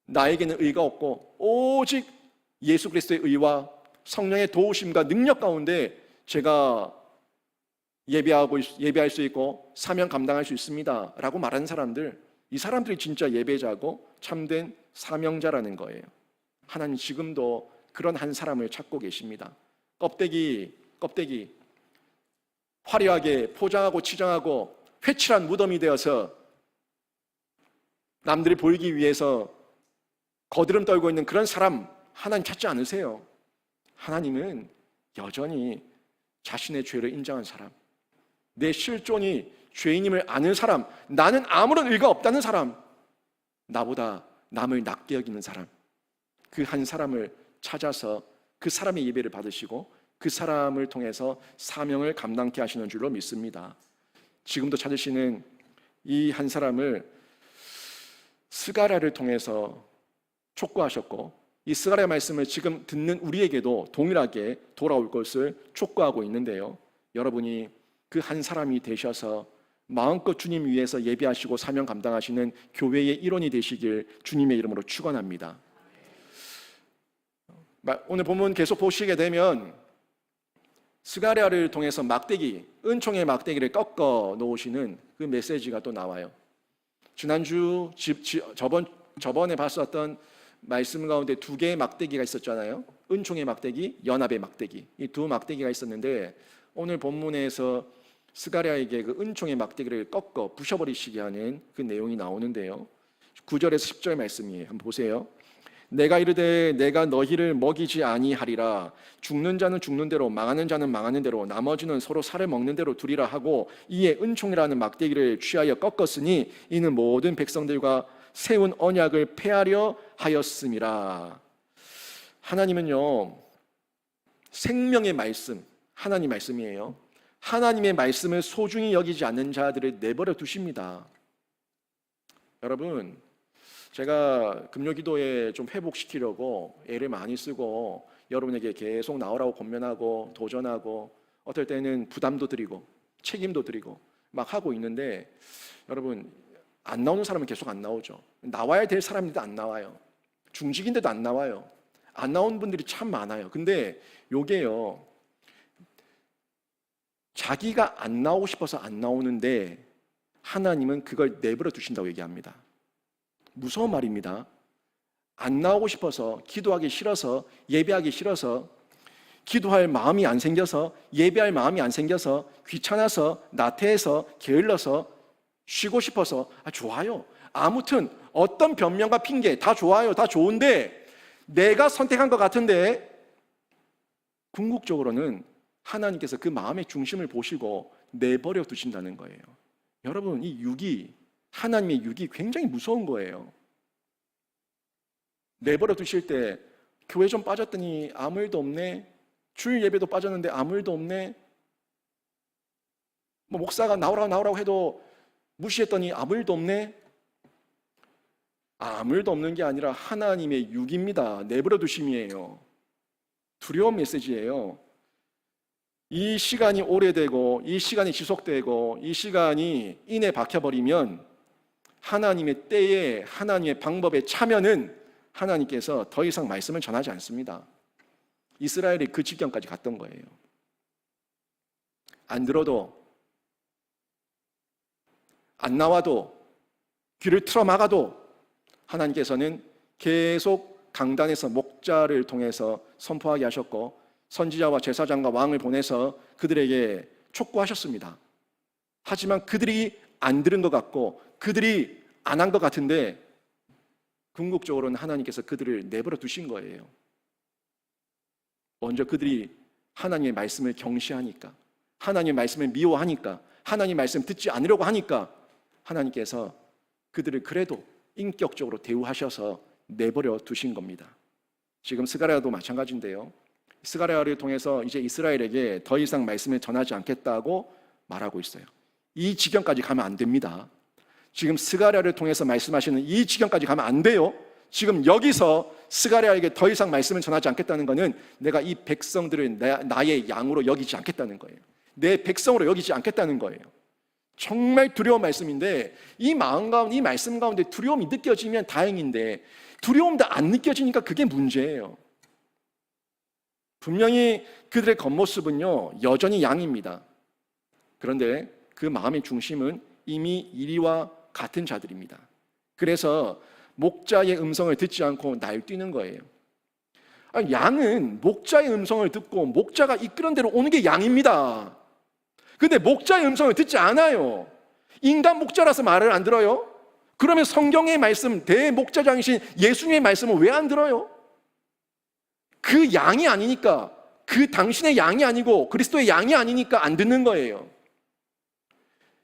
나에게는 의가 없고 오직 예수 그리스도의 의와 성령의 도우심과 능력 가운데 제가 예배할 수 있고 사명 감당할 수 있습니다 라고 말하는 사람들, 이 사람들이 진짜 예배자고 참된 사명자라는 거예요. 하나님 지금도 그런 한 사람을 찾고 계십니다. 껍데기 화려하게 포장하고 치장하고 회칠한 무덤이 되어서 남들이 보이기 위해서 거드름 떨고 있는 그런 사람 하나님 찾지 않으세요. 하나님은 여전히 자신의 죄를 인정한 사람, 내 실존이 죄인임을 아는 사람, 나는 아무런 의가 없다는 사람, 나보다 남을 낮게 여기는 사람, 그 한 사람을 찾아서 그 사람의 예배를 받으시고 그 사람을 통해서 사명을 감당케 하시는 줄로 믿습니다. 지금도 찾으시는 이 한 사람을 스가랴를 통해서 촉구하셨고, 이 스가랴 말씀을 지금 듣는 우리에게도 동일하게 돌아올 것을 촉구하고 있는데요, 여러분이 그 한 사람이 되셔서 마음껏 주님 위해서 예배하시고 사명 감당하시는 교회의 일원이 되시길 주님의 이름으로 축원합니다. 오늘 본문 계속 보시게 되면 스가랴를 통해서 막대기, 은총의 막대기를 꺾어 놓으시는 그 메시지가 또 나와요. 지난주 저번에 봤었던 말씀 가운데 두 개의 막대기가 있었잖아요. 은총의 막대기, 연합의 막대기, 이 두 막대기가 있었는데 오늘 본문에서 스가랴에게 그 은총의 막대기를 꺾어 부셔버리시게 하는 그 내용이 나오는데요, 9절에서 10절 말씀이에요. 한번 보세요. 내가 이르되 내가 너희를 먹이지 아니하리라. 죽는 자는 죽는 대로, 망하는 자는 망하는 대로, 나머지는 서로 살을 먹는 대로 두리라 하고 이에 은총이라는 막대기를 취하여 꺾었으니 이는 모든 백성들과 세운 언약을 폐하려 하였음이라. 하나님은요, 생명의 말씀, 하나님 말씀이에요. 하나님의 말씀을 소중히 여기지 않는 자들을 내버려 두십니다. 여러분, 제가 금요기도에 좀 회복시키려고 애를 많이 쓰고 여러분에게 계속 나오라고 권면하고 도전하고 어떨 때는 부담도 드리고 책임도 드리고 막 하고 있는데, 여러분, 안 나오는 사람은 계속 안 나오죠. 나와야 될 사람인데도 안 나와요. 중직인데도 안 나와요. 안 나온 분들이 참 많아요. 근데 요게요, 자기가 안 나오고 싶어서 안 나오는데 하나님은 그걸 내버려 두신다고 얘기합니다. 무서운 말입니다. 안 나오고 싶어서, 기도하기 싫어서, 예배하기 싫어서, 기도할 마음이 안 생겨서, 예배할 마음이 안 생겨서, 귀찮아서, 나태해서, 게을러서, 쉬고 싶어서, 좋아요. 아무튼 어떤 변명과 핑계 다 좋아요. 다 좋은데 내가 선택한 것 같은데, 궁극적으로는 하나님께서 그 마음의 중심을 보시고 내버려 두신다는 거예요. 여러분, 이 육이, 하나님의 육이 굉장히 무서운 거예요. 내버려 두실 때 교회 좀 빠졌더니 아무 일도 없네, 주일 예배도 빠졌는데 아무 일도 없네, 목사가 나오라고 해도 무시했더니 아무 일도 없네. 아무 일도 없는 게 아니라 하나님의 육입니다. 내버려 두심이에요. 두려운 메시지예요. 이 시간이 오래되고 이 시간이 지속되고 이 시간이 인에 박혀버리면 하나님의 때에, 하나님의 방법에 차면은 하나님께서 더 이상 말씀을 전하지 않습니다. 이스라엘이 그 지경까지 갔던 거예요. 안 들어도, 안 나와도, 귀를 틀어 막아도 하나님께서는 계속 강단에서 목자를 통해서 선포하게 하셨고, 선지자와 제사장과 왕을 보내서 그들에게 촉구하셨습니다. 하지만 그들이 안 들은 것 같고 그들이 안 한 것 같은데, 궁극적으로는 하나님께서 그들을 내버려 두신 거예요. 먼저 그들이 하나님의 말씀을 경시하니까, 하나님의 말씀을 미워하니까, 하나님의 말씀 듣지 않으려고 하니까 하나님께서 그들을 그래도 인격적으로 대우하셔서 내버려 두신 겁니다. 지금 스가랴도 마찬가지인데요, 스가랴를 통해서 이제 이스라엘에게 더 이상 말씀을 전하지 않겠다고 말하고 있어요. 이 지경까지 가면 안 됩니다. 지금 스가랴를 통해서 말씀하시는 이 지경까지 가면 안 돼요. 지금 여기서 스가랴에게 더 이상 말씀을 전하지 않겠다는 것은 내가 이 백성들을 나의 양으로 여기지 않겠다는 거예요. 내 백성으로 여기지 않겠다는 거예요. 정말 두려운 말씀인데, 이 마음 가운데, 이 말씀 가운데 두려움이 느껴지면 다행인데 두려움도 안 느껴지니까 그게 문제예요. 분명히 그들의 겉모습은요 여전히 양입니다. 그런데 그 마음의 중심은 이미 이리와 같은 자들입니다. 그래서 목자의 음성을 듣지 않고 날뛰는 거예요. 양은 목자의 음성을 듣고 목자가 이끄는 대로 오는 게 양입니다. 근데 목자의 음성을 듣지 않아요. 인간 목자라서 말을 안 들어요? 그러면 성경의 말씀, 대목자장이신 예수님의 말씀은 왜 안 들어요? 그 양이 아니니까, 그 당신의 양이 아니고 그리스도의 양이 아니니까 안 듣는 거예요.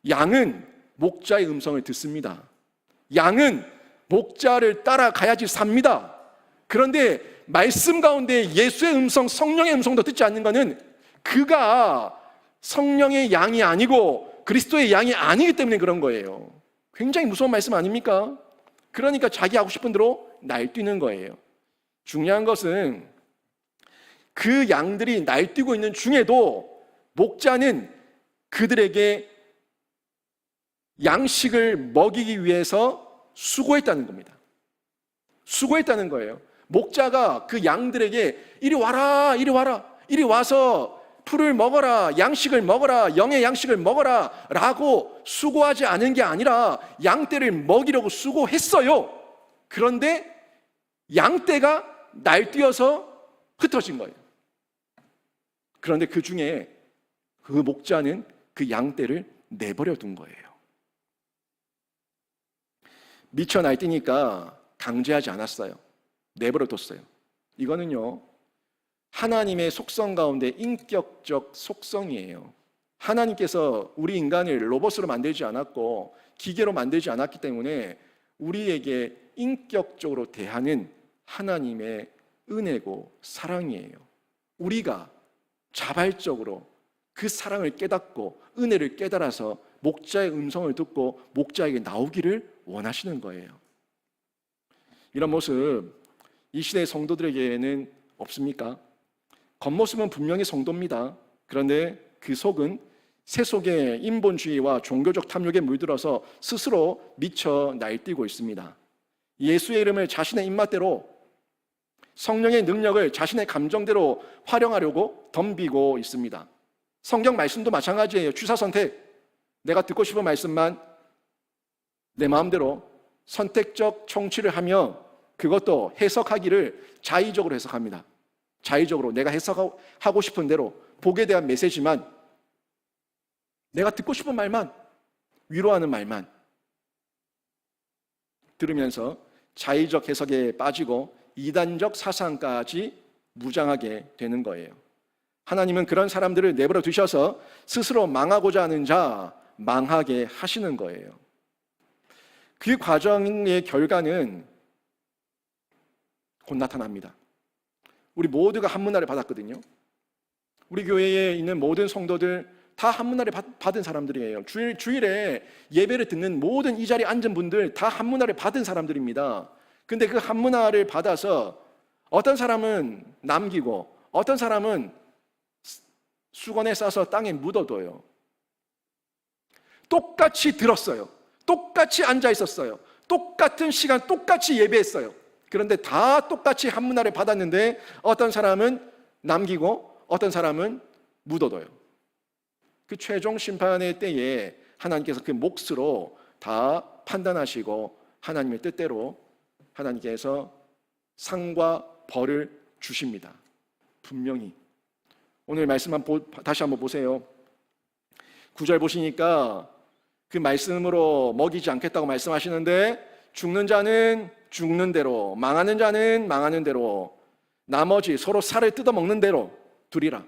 양은 목자의 음성을 듣습니다. 양은 목자를 따라가야지 삽니다. 그런데 말씀 가운데 예수의 음성, 성령의 음성도 듣지 않는 것은 그가 성령의 양이 아니고 그리스도의 양이 아니기 때문에 그런 거예요. 굉장히 무서운 말씀 아닙니까? 그러니까 자기 하고 싶은 대로 날뛰는 거예요. 중요한 것은 그 양들이 날뛰고 있는 중에도 목자는 그들에게 양식을 먹이기 위해서 수고했다는 겁니다. 수고했다는 거예요. 목자가 그 양들에게 이리 와라, 이리 와라, 이리 와서 풀을 먹어라, 양식을 먹어라, 영의 양식을 먹어라 라고 수고하지 않은 게 아니라 양떼를 먹이려고 수고했어요. 그런데 양떼가 날뛰어서 흩어진 거예요. 그런데 그 중에 그 목자는 그 양떼를 내버려 둔 거예요. 미쳐 날뛰니까 강제하지 않았어요. 내버려 뒀어요. 이거는요, 하나님의 속성 가운데 인격적 속성이에요. 하나님께서 우리 인간을 로봇으로 만들지 않았고 기계로 만들지 않았기 때문에 우리에게 인격적으로 대하는 하나님의 은혜고 사랑이에요. 우리가 자발적으로 그 사랑을 깨닫고 은혜를 깨달아서 목자의 음성을 듣고 목자에게 나오기를 원하시는 거예요. 이런 모습 이 시대의 성도들에게는 없습니까? 겉모습은 분명히 성도입니다. 그런데 그 속은 세속의 인본주의와 종교적 탐욕에 물들어서 스스로 미쳐 날뛰고 있습니다. 예수의 이름을 자신의 입맛대로, 성령의 능력을 자신의 감정대로 활용하려고 덤비고 있습니다. 성경 말씀도 마찬가지예요. 취사선택. 내가 듣고 싶은 말씀만 내 마음대로 선택적 청취를 하며 그것도 해석하기를 자의적으로 해석합니다. 자의적으로 내가 해석하고 싶은 대로 복에 대한 메시지만, 내가 듣고 싶은 말만, 위로하는 말만 들으면서 자의적 해석에 빠지고 이단적 사상까지 무장하게 되는 거예요. 하나님은 그런 사람들을 내버려 두셔서 스스로 망하고자 하는 자 망하게 하시는 거예요. 그 과정의 결과는 곧 나타납니다. 우리 모두가 한문화를 받았거든요. 우리 교회에 있는 모든 성도들 다 한문화를 받은 사람들이에요. 주일에 예배를 듣는 모든 이 자리에 앉은 분들 다 한문화를 받은 사람들입니다. 근데 그 한문화를 받아서 어떤 사람은 남기고 어떤 사람은 수건에 싸서 땅에 묻어둬요. 똑같이 들었어요. 똑같이 앉아 있었어요. 똑같은 시간 똑같이 예배했어요. 그런데 다 똑같이 한문화를 받았는데 어떤 사람은 남기고 어떤 사람은 묻어둬요. 그 최종 심판의 때에 하나님께서 그 몫으로 다 판단하시고 하나님의 뜻대로 하나님께서 상과 벌을 주십니다. 분명히. 오늘 말씀 다시 한번 보세요. 9절 보시니까 그 말씀으로 먹이지 않겠다고 말씀하시는데 죽는 자는 죽는 대로, 망하는 자는 망하는 대로, 나머지 서로 살을 뜯어먹는 대로 두리라.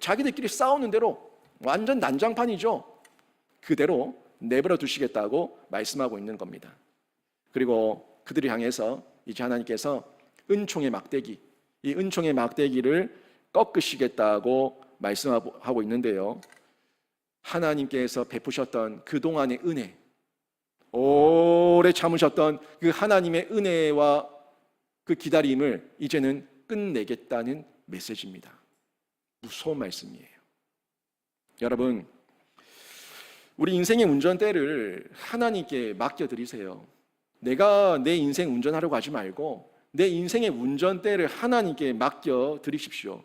자기들끼리 싸우는 대로 완전 난장판이죠. 그대로 내버려 두시겠다고 말씀하고 있는 겁니다. 그리고 그들을 향해서 이제 하나님께서 은총의 막대기, 이 은총의 막대기를 꺾으시겠다고 말씀하고 있는데요. 하나님께서 베푸셨던 그동안의 은혜, 오래 참으셨던 그 하나님의 은혜와 그 기다림을 이제는 끝내겠다는 메시지입니다. 무서운 말씀이에요. 여러분, 우리 인생의 운전대를 하나님께 맡겨드리세요. 내가 내 인생 운전하려고 하지 말고 내 인생의 운전대를 하나님께 맡겨드리십시오.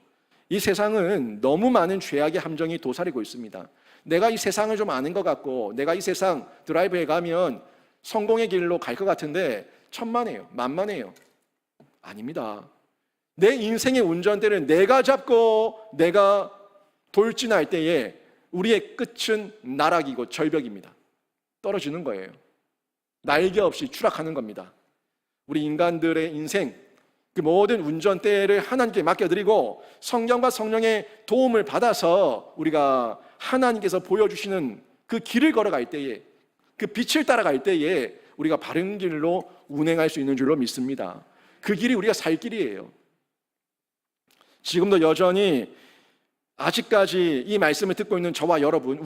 이 세상은 너무 많은 죄악의 함정이 도사리고 있습니다. 내가 이 세상을 좀 아는 것 같고 내가 이 세상 드라이브에 가면 성공의 길로 갈 것 같은데 천만에요, 만만해요. 아닙니다. 내 인생의 운전대를 내가 잡고 내가 돌진할 때에 우리의 끝은 나락이고 절벽입니다. 떨어지는 거예요. 날개 없이 추락하는 겁니다. 우리 인간들의 인생, 그 모든 운전대를 하나님께 맡겨드리고 성령과 성령의 도움을 받아서 우리가 하나님께서 보여주시는 그 길을 걸어갈 때에, 그 빛을 따라갈 때에 우리가 바른 길로 운행할 수 있는 줄로 믿습니다. 그 길이 우리가 살 길이에요. 지금도 여전히 아직까지 이 말씀을 듣고 있는 저와 여러분,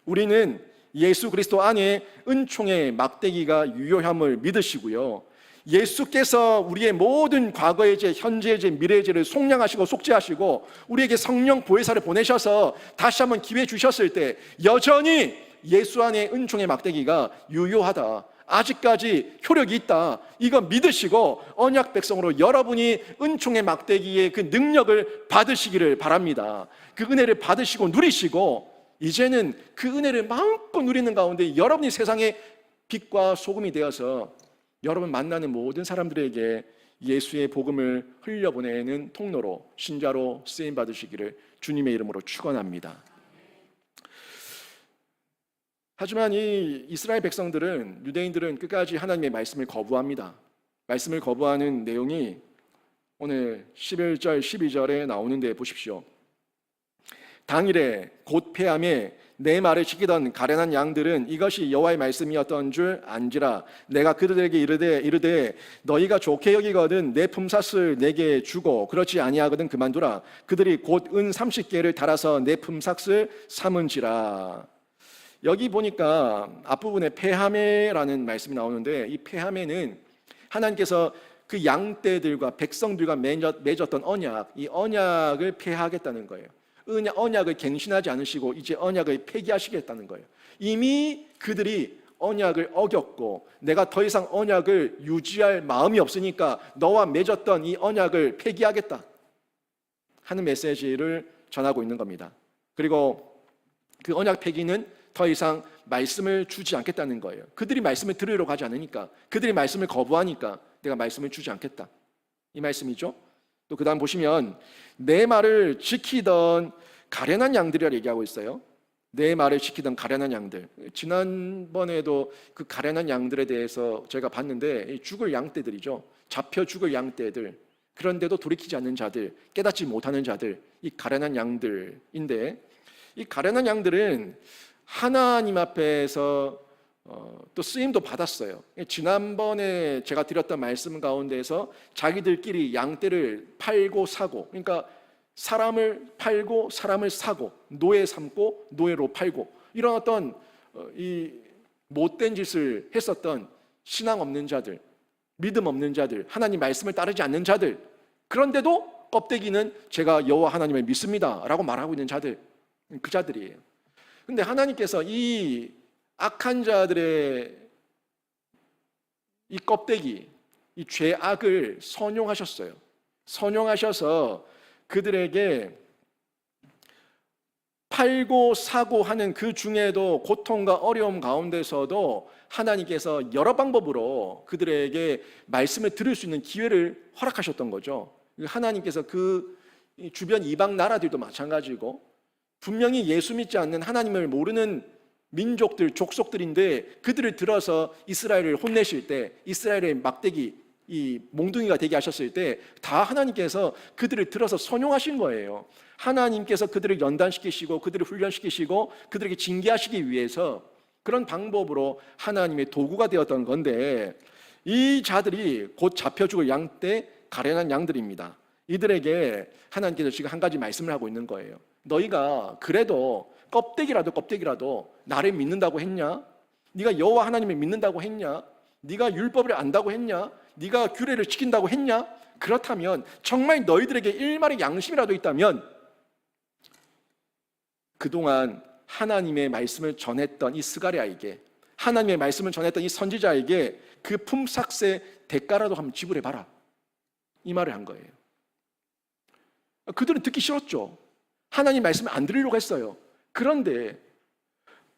우리는 예수 그리스도 안에 은총의 막대기가 유효함을 믿으시고요, 예수께서 우리의 모든 과거의 죄, 현재의 죄, 미래의 죄를 속량하시고 속죄하시고 우리에게 성령 보혜사를 보내셔서 다시 한번 기회 주셨을 때 여전히 예수 안에 은총의 막대기가 유효하다, 아직까지 효력이 있다, 이거 믿으시고 언약 백성으로 여러분이 은총의 막대기의 그 능력을 받으시기를 바랍니다. 그 은혜를 받으시고 누리시고 이제는 그 은혜를 마음껏 누리는 가운데 여러분이 세상의 빛과 소금이 되어서 여러분 만나는 모든 사람들에게 예수의 복음을 흘려보내는 통로로, 신자로 쓰임받으시기를 주님의 이름으로 축원합니다. 하지만 이 이스라엘 백성들은, 유대인들은 끝까지 하나님의 말씀을 거부합니다. 말씀을 거부하는 내용이 오늘 11절, 12절에 나오는데 보십시오. 당일에 곧 패함에 내 말을 지키던 가련한 양들은 이것이 여호와의 말씀이었던 줄 안지라. 내가 그들에게 이르되 너희가 좋게 여기거든 내 품삯을 내게 주고 그렇지 아니하거든 그만두라. 그들이 곧 은 30개를 달아서 내 품삯을 삼은지라. 여기 보니까 앞부분에 패하메라는 말씀이 나오는데, 이 패하메는 하나님께서 그 양떼들과 백성들과 맺었던 언약, 이 언약을 폐하겠다는 거예요. 언약을 갱신하지 않으시고 이제 언약을 폐기하시겠다는 거예요. 이미 그들이 언약을 어겼고 내가 더 이상 언약을 유지할 마음이 없으니까 너와 맺었던 이 언약을 폐기하겠다 하는 메시지를 전하고 있는 겁니다. 그리고 그 언약 폐기는 더 이상 말씀을 주지 않겠다는 거예요. 그들이 말씀을 들으러 가지 않으니까, 그들이 말씀을 거부하니까 내가 말씀을 주지 않겠다, 이 말씀이죠. 또 그 다음 보시면 내 말을 지키던 가련한 양들이라 얘기하고 있어요. 내 말을 지키던 가련한 양들. 지난번에도 그 가련한 양들에 대해서 저희가 봤는데 죽을 양떼들이죠. 잡혀 죽을 양떼들, 그런데도 돌이키지 않는 자들, 깨닫지 못하는 자들, 이 가련한 양들인데, 이 가련한 양들은 하나님 앞에서 또 쓰임도 받았어요. 지난번에 제가 드렸던 말씀 가운데서 자기들끼리 양떼를 팔고 사고, 그러니까 사람을 팔고 사람을 사고, 노예 삼고 노예로 팔고, 이런 어떤 이 못된 짓을 했었던 신앙 없는 자들, 믿음 없는 자들, 하나님 말씀을 따르지 않는 자들, 그런데도 껍데기는 제가 여호와 하나님을 믿습니다 라고 말하고 있는 자들, 그 자들이에요. 근데 하나님께서 이 악한 자들의 이 껍데기, 이 죄악을 선용하셨어요. 선용하셔서 그들에게 팔고 사고 하는 그 중에도 고통과 어려움 가운데서도 하나님께서 여러 방법으로 그들에게 말씀을 들을 수 있는 기회를 허락하셨던 거죠. 하나님께서 그 주변 이방 나라들도 마찬가지고, 분명히 예수 믿지 않는 하나님을 모르는 민족들, 족속들인데 그들을 들어서 이스라엘을 혼내실 때, 이스라엘의 막대기, 이 몽둥이가 되게 하셨을 때 다 하나님께서 그들을 들어서 선용하신 거예요. 하나님께서 그들을 연단시키시고 그들을 훈련시키시고 그들에게 징계하시기 위해서 그런 방법으로 하나님의 도구가 되었던 건데, 이 자들이 곧 잡혀 죽을 양떼, 가련한 양들입니다. 이들에게 하나님께서 지금 한 가지 말씀을 하고 있는 거예요. 너희가 그래도 껍데기라도 나를 믿는다고 했냐? 네가 여호와 하나님을 믿는다고 했냐? 네가 율법을 안다고 했냐? 네가 규례를 지킨다고 했냐? 그렇다면 정말 너희들에게 일말의 양심이라도 있다면 그동안 하나님의 말씀을 전했던 이 스가랴에게, 하나님의 말씀을 전했던 이 선지자에게 그 품삯의 대가라도 한번 지불해봐라, 이 말을 한 거예요. 그들은 듣기 싫었죠. 하나님 말씀을 안 들으려고 했어요. 그런데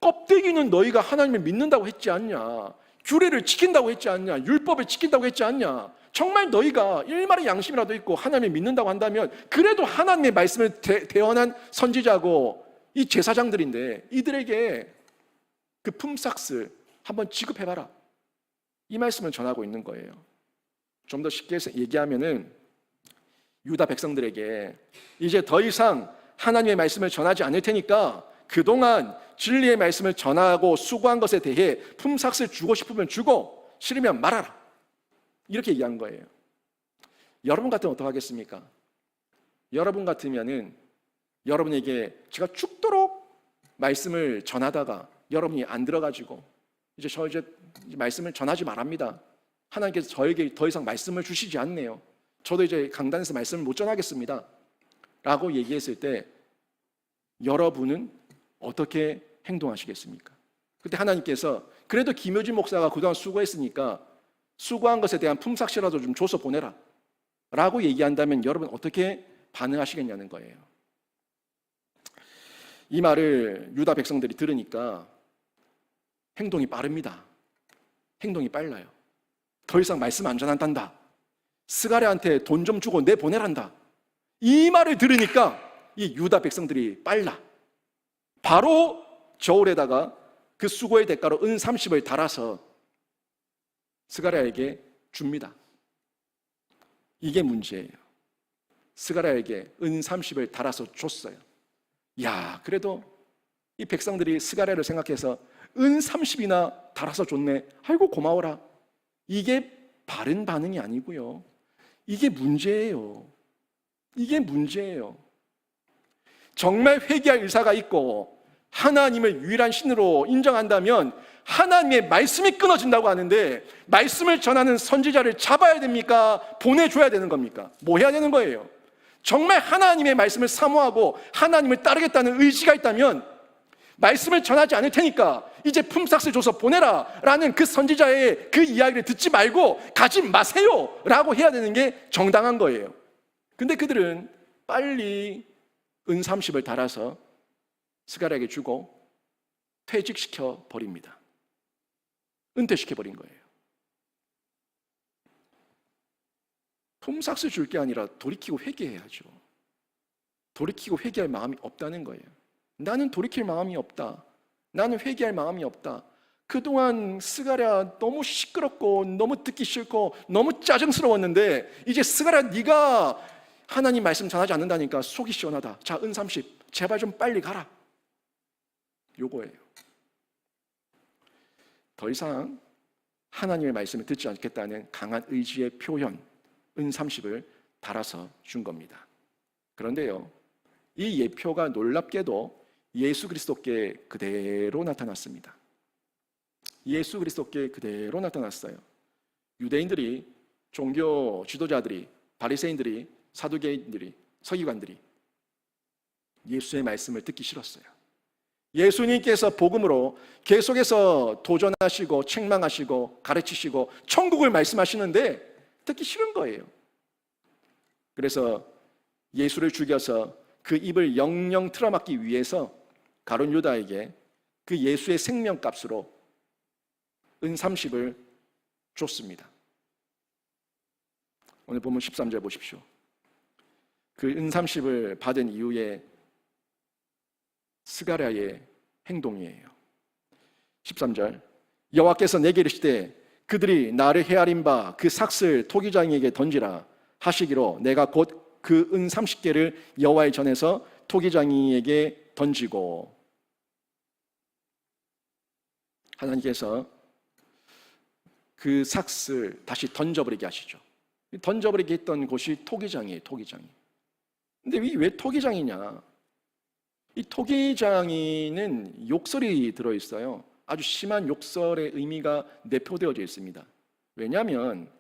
껍데기는 너희가 하나님을 믿는다고 했지 않냐? 규례를 지킨다고 했지 않냐? 율법을 지킨다고 했지 않냐? 정말 너희가 일말의 양심이라도 있고 하나님을 믿는다고 한다면 그래도 하나님의 말씀을 대언한 선지자고 이 제사장들인데 이들에게 그 품삯을, 한번 지급해봐라. 이 말씀을 전하고 있는 거예요. 좀 더 쉽게 얘기하면은 유다 백성들에게 이제 더 이상 하나님의 말씀을 전하지 않을 테니까 그동안 진리의 말씀을 전하고 수고한 것에 대해 품삯을 주고 싶으면 주고 싫으면 말아라. 이렇게 얘기한 거예요. 여러분 같으면 어떡하겠습니까? 여러분 같으면은 여러분에게 제가 죽도록 말씀을 전하다가 여러분이 안 들어가지고 이제 말씀을 전하지 말합니다. 하나님께서 저에게 더 이상 말씀을 주시지 않네요. 저도 이제 강단에서 말씀을 못 전하겠습니다. 라고 얘기했을 때 여러분은 어떻게 행동하시겠습니까? 그때 하나님께서 그래도 김효진 목사가 그동안 수고했으니까 수고한 것에 대한 품삯이라도 좀 줘서 보내라 라고 얘기한다면 여러분 어떻게 반응하시겠냐는 거예요. 이 말을 유다 백성들이 들으니까 행동이 빠릅니다. 행동이 빨라요. 더 이상 말씀 안 전한단다. 스가랴한테 돈 좀 주고 내보내란다. 이 말을 들으니까 이 유다 백성들이 빨라. 바로 저울에다가 그 수고의 대가로 은 30을 달아서 스가랴에게 줍니다. 이게 문제예요. 스가랴에게 은 30을 달아서 줬어요. 야, 그래도 이 백성들이 스가랴를 생각해서 은 30이나 달아서 줬네. 아이고 고마워라. 이게 바른 반응이 아니고요. 이게 문제예요. 이게 문제예요. 정말 회개할 의사가 있고 하나님을 유일한 신으로 인정한다면 하나님의 말씀이 끊어진다고 하는데 말씀을 전하는 선지자를 잡아야 됩니까? 보내줘야 되는 겁니까? 뭐 해야 되는 거예요? 정말 하나님의 말씀을 사모하고 하나님을 따르겠다는 의지가 있다면 말씀을 전하지 않을 테니까 이제 품삯을 줘서 보내라 라는 그 선지자의 그 이야기를 듣지 말고 가지 마세요 라고 해야 되는 게 정당한 거예요. 근데 그들은 빨리 은 30을 달아서 스가랴에게 주고 퇴직시켜 버립니다. 은퇴시켜 버린 거예요. 품삯을 줄 게 아니라 돌이키고 회개해야죠. 돌이키고 회개할 마음이 없다는 거예요. 나는 돌이킬 마음이 없다. 나는 회개할 마음이 없다. 그동안 스가랴 너무 시끄럽고 너무 듣기 싫고 너무 짜증스러웠는데 이제 스가랴 네가 하나님 말씀 전하지 않는다니까 속이 시원하다. 자, 은 30 제발 좀 빨리 가라. 요거예요. 더 이상 하나님의 말씀을 듣지 않겠다는 강한 의지의 표현 은 30을 달아서 준 겁니다. 그런데요, 이 예표가 놀랍게도 예수 그리스도께 그대로 나타났습니다. 예수 그리스도께 그대로 나타났어요. 유대인들이, 종교 지도자들이, 바리새인들이, 사두개인들이, 서기관들이 예수의 말씀을 듣기 싫었어요. 예수님께서 복음으로 계속해서 도전하시고 책망하시고 가르치시고 천국을 말씀하시는데 듣기 싫은 거예요. 그래서 예수를 죽여서 그 입을 영영 틀어막기 위해서 가룟 유다에게 그 예수의 생명값으로 은 30을 줬습니다. 오늘 보면 13절 보십시오. 그 은 30을 받은 이후에 스가랴의 행동이에요. 13절 여호와께서 내게 이르시되 그들이 나를 헤아린 바 그 삭슬 토기장이에게 던지라 하시기로 내가 곧 그 은 30개를 여호와의 전에서 토기장이에게 던지고 하나님께서 그 삭슬 다시 던져버리게 하시죠. 던져버리게 했던 곳이 토기장이에요. 토기장이. 근데 왜 토기장이냐? 이 토기장이는 욕설이 들어있어요. 아주 심한 욕설의 의미가 내포되어져 있습니다. 왜냐하면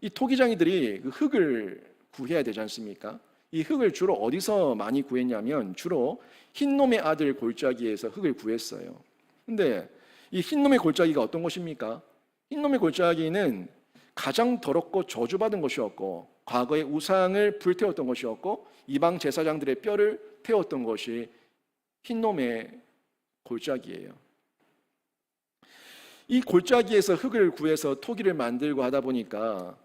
이 토기장이들이 그 흙을 구해야 되지 않습니까? 이 흙을 주로 어디서 많이 구했냐면 주로 흰놈의 아들 골짜기에서 흙을 구했어요. 근데 이 흰놈의 골짜기가 어떤 곳입니까? 흰놈의 골짜기는 가장 더럽고 저주받은 곳이었고 과거의 우상을 불태웠던 곳이었고 이방 제사장들의 뼈를 태웠던 것이 흰놈의 골짜기예요. 이 골짜기에서 흙을 구해서 토기를 만들고 하다 보니까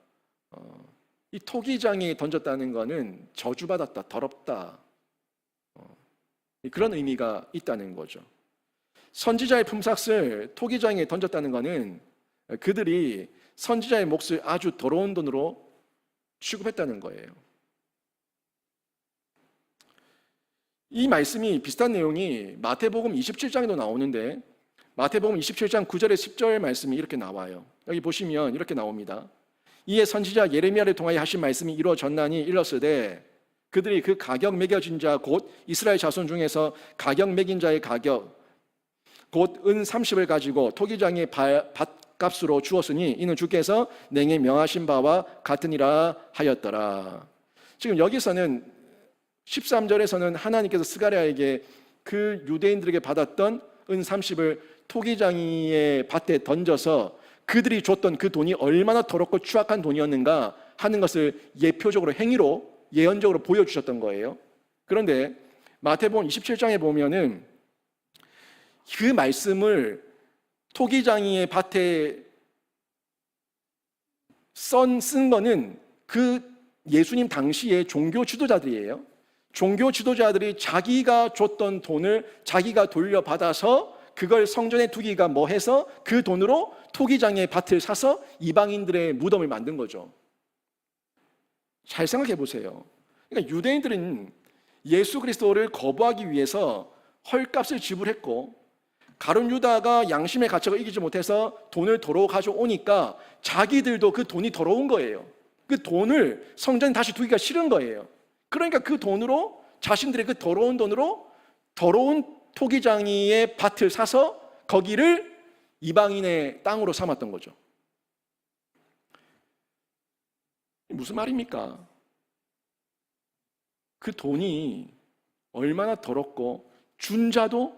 이 토기장이 던졌다는 것은 저주받았다, 더럽다 그런 의미가 있다는 거죠. 선지자의 품삯을 토기장에 던졌다는 것은 그들이 선지자의 몫을 아주 더러운 돈으로 취급했다는 거예요. 이 말씀이 비슷한 내용이 마태복음 27장에도 나오는데 마태복음 27장 9절에 10절 말씀이 이렇게 나와요. 여기 보시면 이렇게 나옵니다. 이에 선지자 예레미야를 통하여 하신 말씀이 이루어졌나니 이르렀으되 그들이 그 가격 매겨진 자 곧 이스라엘 자손 중에서 가격 매긴 자의 가격 곧 은 30을 가지고 토기장의 밭값으로 주었으니 이는 주께서 냉에 명하신 바와 같으니라 하였더라. 지금 여기서는 13절에서는 하나님께서 스가랴에게 그 유대인들에게 받았던 은 30을 토기장이의 밭에 던져서 그들이 줬던 그 돈이 얼마나 더럽고 추악한 돈이었는가 하는 것을 예표적으로 행위로 예언적으로 보여주셨던 거예요. 그런데 마태복음 27장에 보면은 그 말씀을 토기장이의 밭에 쓴 거는 그 예수님 당시의 종교 지도자들이에요. 종교 지도자들이 자기가 줬던 돈을 자기가 돌려받아서 그걸 성전에 두기가 뭐해서 그 돈으로 토기장의 밭을 사서 이방인들의 무덤을 만든 거죠. 잘 생각해 보세요. 그러니까 유대인들은 예수 그리스도를 거부하기 위해서 헐값을 지불했고 가룟 유다가 양심의 가책을 이기지 못해서 돈을 도로 가져오니까 자기들도 그 돈이 더러운 거예요. 그 돈을 성전에 다시 두기가 싫은 거예요. 그러니까 그 돈으로 자신들의 그 더러운 돈으로 더러운 토기장이의 밭을 사서 거기를 이방인의 땅으로 삼았던 거죠. 무슨 말입니까? 그 돈이 얼마나 더럽고 준 자도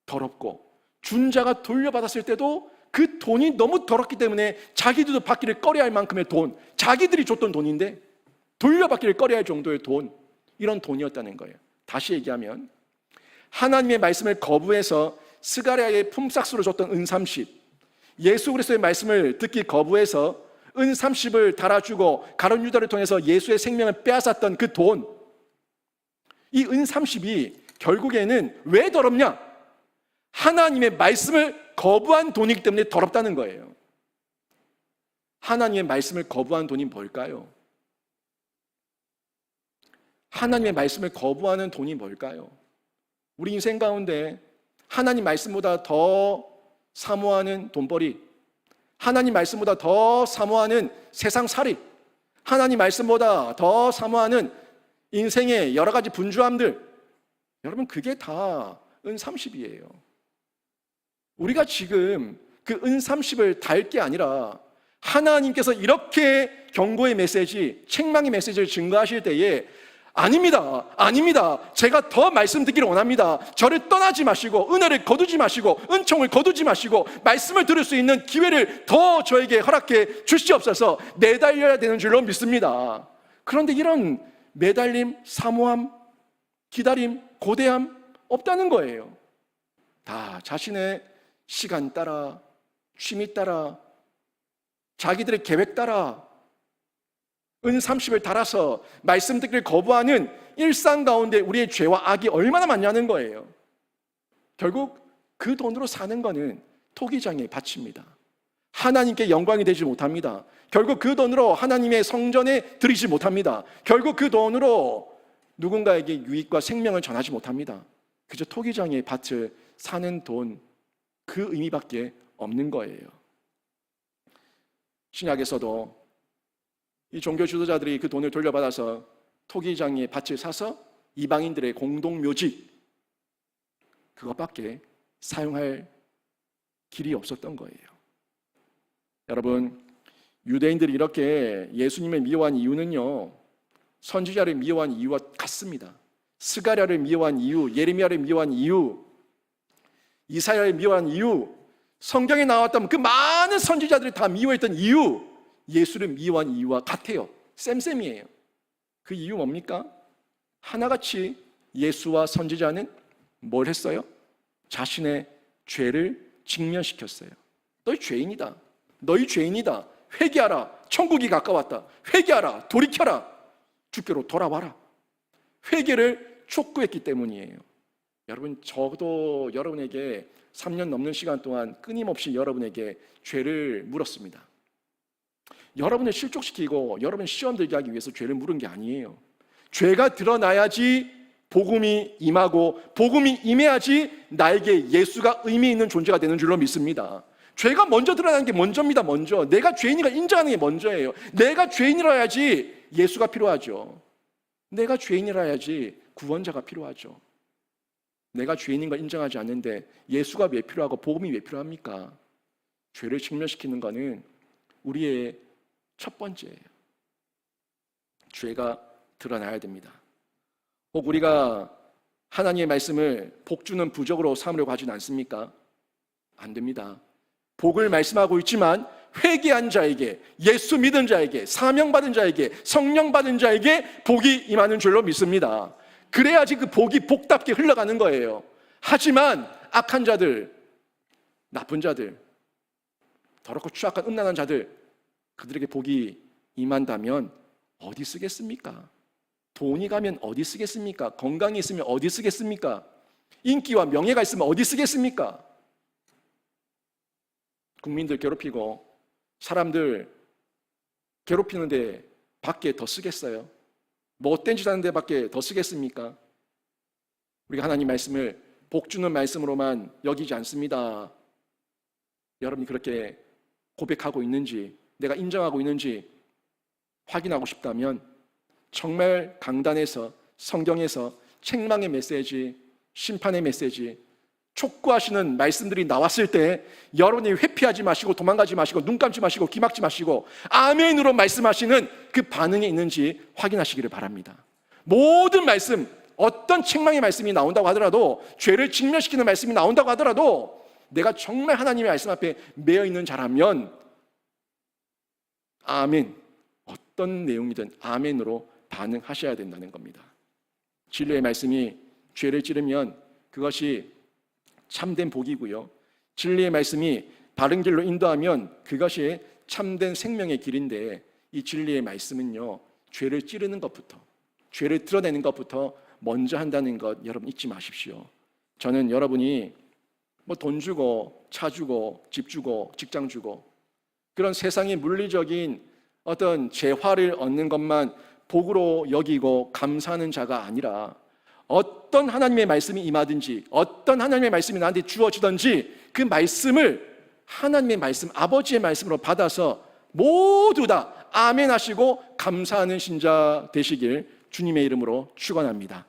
더럽고 준 자가 돌려받았을 때도 그 돈이 너무 더럽기 때문에 자기들도 받기를 꺼려할 만큼의 돈, 자기들이 줬던 돈인데 돌려받기를 꺼려할 정도의 돈, 이런 돈이었다는 거예요. 다시 얘기하면 하나님의 말씀을 거부해서 스가랴의 품삯으로 줬던 은 30, 예수 그리스도의 말씀을 듣기 거부해서 은 30을 달아주고 가룟 유다를 통해서 예수의 생명을 빼앗았던 그 돈, 이 은 30이 결국에는 왜 더럽냐? 하나님의 말씀을 거부한 돈이기 때문에 더럽다는 거예요. 하나님의 말씀을 거부한 돈이 뭘까요? 하나님의 말씀을 거부하는 돈이 뭘까요? 우리 인생 가운데 하나님 말씀보다 더 사모하는 돈벌이, 하나님 말씀보다 더 사모하는 세상살이, 하나님 말씀보다 더 사모하는 인생의 여러 가지 분주함들, 여러분 그게 다 은 30이에요. 우리가 지금 그 은 30을 달 게 아니라 하나님께서 이렇게 경고의 메시지, 책망의 메시지를 증거하실 때에 아닙니다. 아닙니다. 제가 더 말씀 듣기를 원합니다. 저를 떠나지 마시고 은혜를 거두지 마시고 은총을 거두지 마시고 말씀을 들을 수 있는 기회를 더 저에게 허락해 주시옵소서. 매달려야 되는 줄로 믿습니다. 그런데 이런 매달림, 사모함, 기다림, 고대함 없다는 거예요. 다 자신의 시간 따라, 취미 따라, 자기들의 계획 따라 은 30을 달아서 말씀 듣기를 거부하는 일상 가운데 우리의 죄와 악이 얼마나 많냐는 거예요. 결국 그 돈으로 사는 거는 토기장의 밭입니다. 하나님께 영광이 되지 못합니다. 결국 그 돈으로 하나님의 성전에 드리지 못합니다. 결국 그 돈으로 누군가에게 유익과 생명을 전하지 못합니다. 그저 토기장의 밭을 사는 돈, 그 의미밖에 없는 거예요. 신약에서도 이 종교 지도자들이 그 돈을 돌려받아서 토기장의 밭을 사서 이방인들의 공동묘지, 그것밖에 사용할 길이 없었던 거예요. 여러분, 유대인들이 이렇게 예수님을 미워한 이유는요, 선지자를 미워한 이유와 같습니다. 스가랴를 미워한 이유, 예레미야를 미워한 이유, 이사야를 미워한 이유, 성경에 나왔던 그 많은 선지자들이 다 미워했던 이유, 예수를 미워한 이유와 같아요. 쌤쌤이에요. 그 이유 뭡니까? 하나같이 예수와 선지자는 뭘 했어요? 자신의 죄를 직면시켰어요. 너희 죄인이다. 너희 죄인이다. 회개하라. 천국이 가까웠다. 회개하라. 돌이켜라. 주께로 돌아와라. 회개를 촉구했기 때문이에요. 여러분, 저도 여러분에게 3년 넘는 시간 동안 끊임없이 여러분에게 죄를 물었습니다. 여러분을 실족시키고 여러분 시험 들게 하기 위해서 죄를 물은 게 아니에요. 죄가 드러나야지 복음이 임하고 복음이 임해야지 나에게 예수가 의미 있는 존재가 되는 줄로 믿습니다. 죄가 먼저 드러나는 게 먼저입니다. 먼저 내가 죄인이라 인정하는 게 먼저예요. 내가 죄인이라야지 예수가 필요하죠. 내가 죄인이라야지 구원자가 필요하죠. 내가 죄인인 걸 인정하지 않는데 예수가 왜 필요하고 복음이 왜 필요합니까? 죄를 직면시키는 것은 우리의 첫 번째예요. 죄가 드러나야 됩니다. 혹 우리가 하나님의 말씀을 복 주는 부적으로 삼으려고 하진 않습니까? 안 됩니다. 복을 말씀하고 있지만 회개한 자에게, 예수 믿은 자에게, 사명받은 자에게, 성령 받은 자에게 복이 임하는 줄로 믿습니다. 그래야지 그 복이 복답게 흘러가는 거예요. 하지만 악한 자들, 나쁜 자들, 더럽고 추악한 음란한 자들, 그들에게 복이 임한다면 어디 쓰겠습니까? 돈이 가면 어디 쓰겠습니까? 건강이 있으면 어디 쓰겠습니까? 인기와 명예가 있으면 어디 쓰겠습니까? 국민들 괴롭히고 사람들 괴롭히는데 밖에 더 쓰겠어요? 못된 짓 하는데 밖에 더 쓰겠습니까? 우리가 하나님 말씀을 복 주는 말씀으로만 여기지 않습니다. 여러분이 그렇게 고백하고 있는지, 내가 인정하고 있는지 확인하고 싶다면 정말 강단에서, 성경에서 책망의 메시지, 심판의 메시지, 촉구하시는 말씀들이 나왔을 때 여러분이 회피하지 마시고 도망가지 마시고 눈 감지 마시고 귀 막지 마시고 아멘으로 말씀하시는 그 반응이 있는지 확인하시기를 바랍니다. 모든 말씀, 어떤 책망의 말씀이 나온다고 하더라도, 죄를 직면시키는 말씀이 나온다고 하더라도 내가 정말 하나님의 말씀 앞에 매여 있는 자라면 아멘, 어떤 내용이든 아멘으로 반응하셔야 된다는 겁니다. 진리의 말씀이 죄를 찌르면 그것이 참된 복이고요, 진리의 말씀이 바른 길로 인도하면 그것이 참된 생명의 길인데, 이 진리의 말씀은요, 죄를 찌르는 것부터, 죄를 드러내는 것부터 먼저 한다는 것 여러분 잊지 마십시오. 저는 여러분이 돈 주고 차 주고 집 주고 직장 주고 그런 세상의 물리적인 어떤 재화를 얻는 것만 복으로 여기고 감사하는 자가 아니라, 어떤 하나님의 말씀이 임하든지 어떤 하나님의 말씀이 나한테 주어지든지 그 말씀을 하나님의 말씀, 아버지의 말씀으로 받아서 모두 다 아멘 하시고 감사하는 신자 되시길 주님의 이름으로 축원합니다.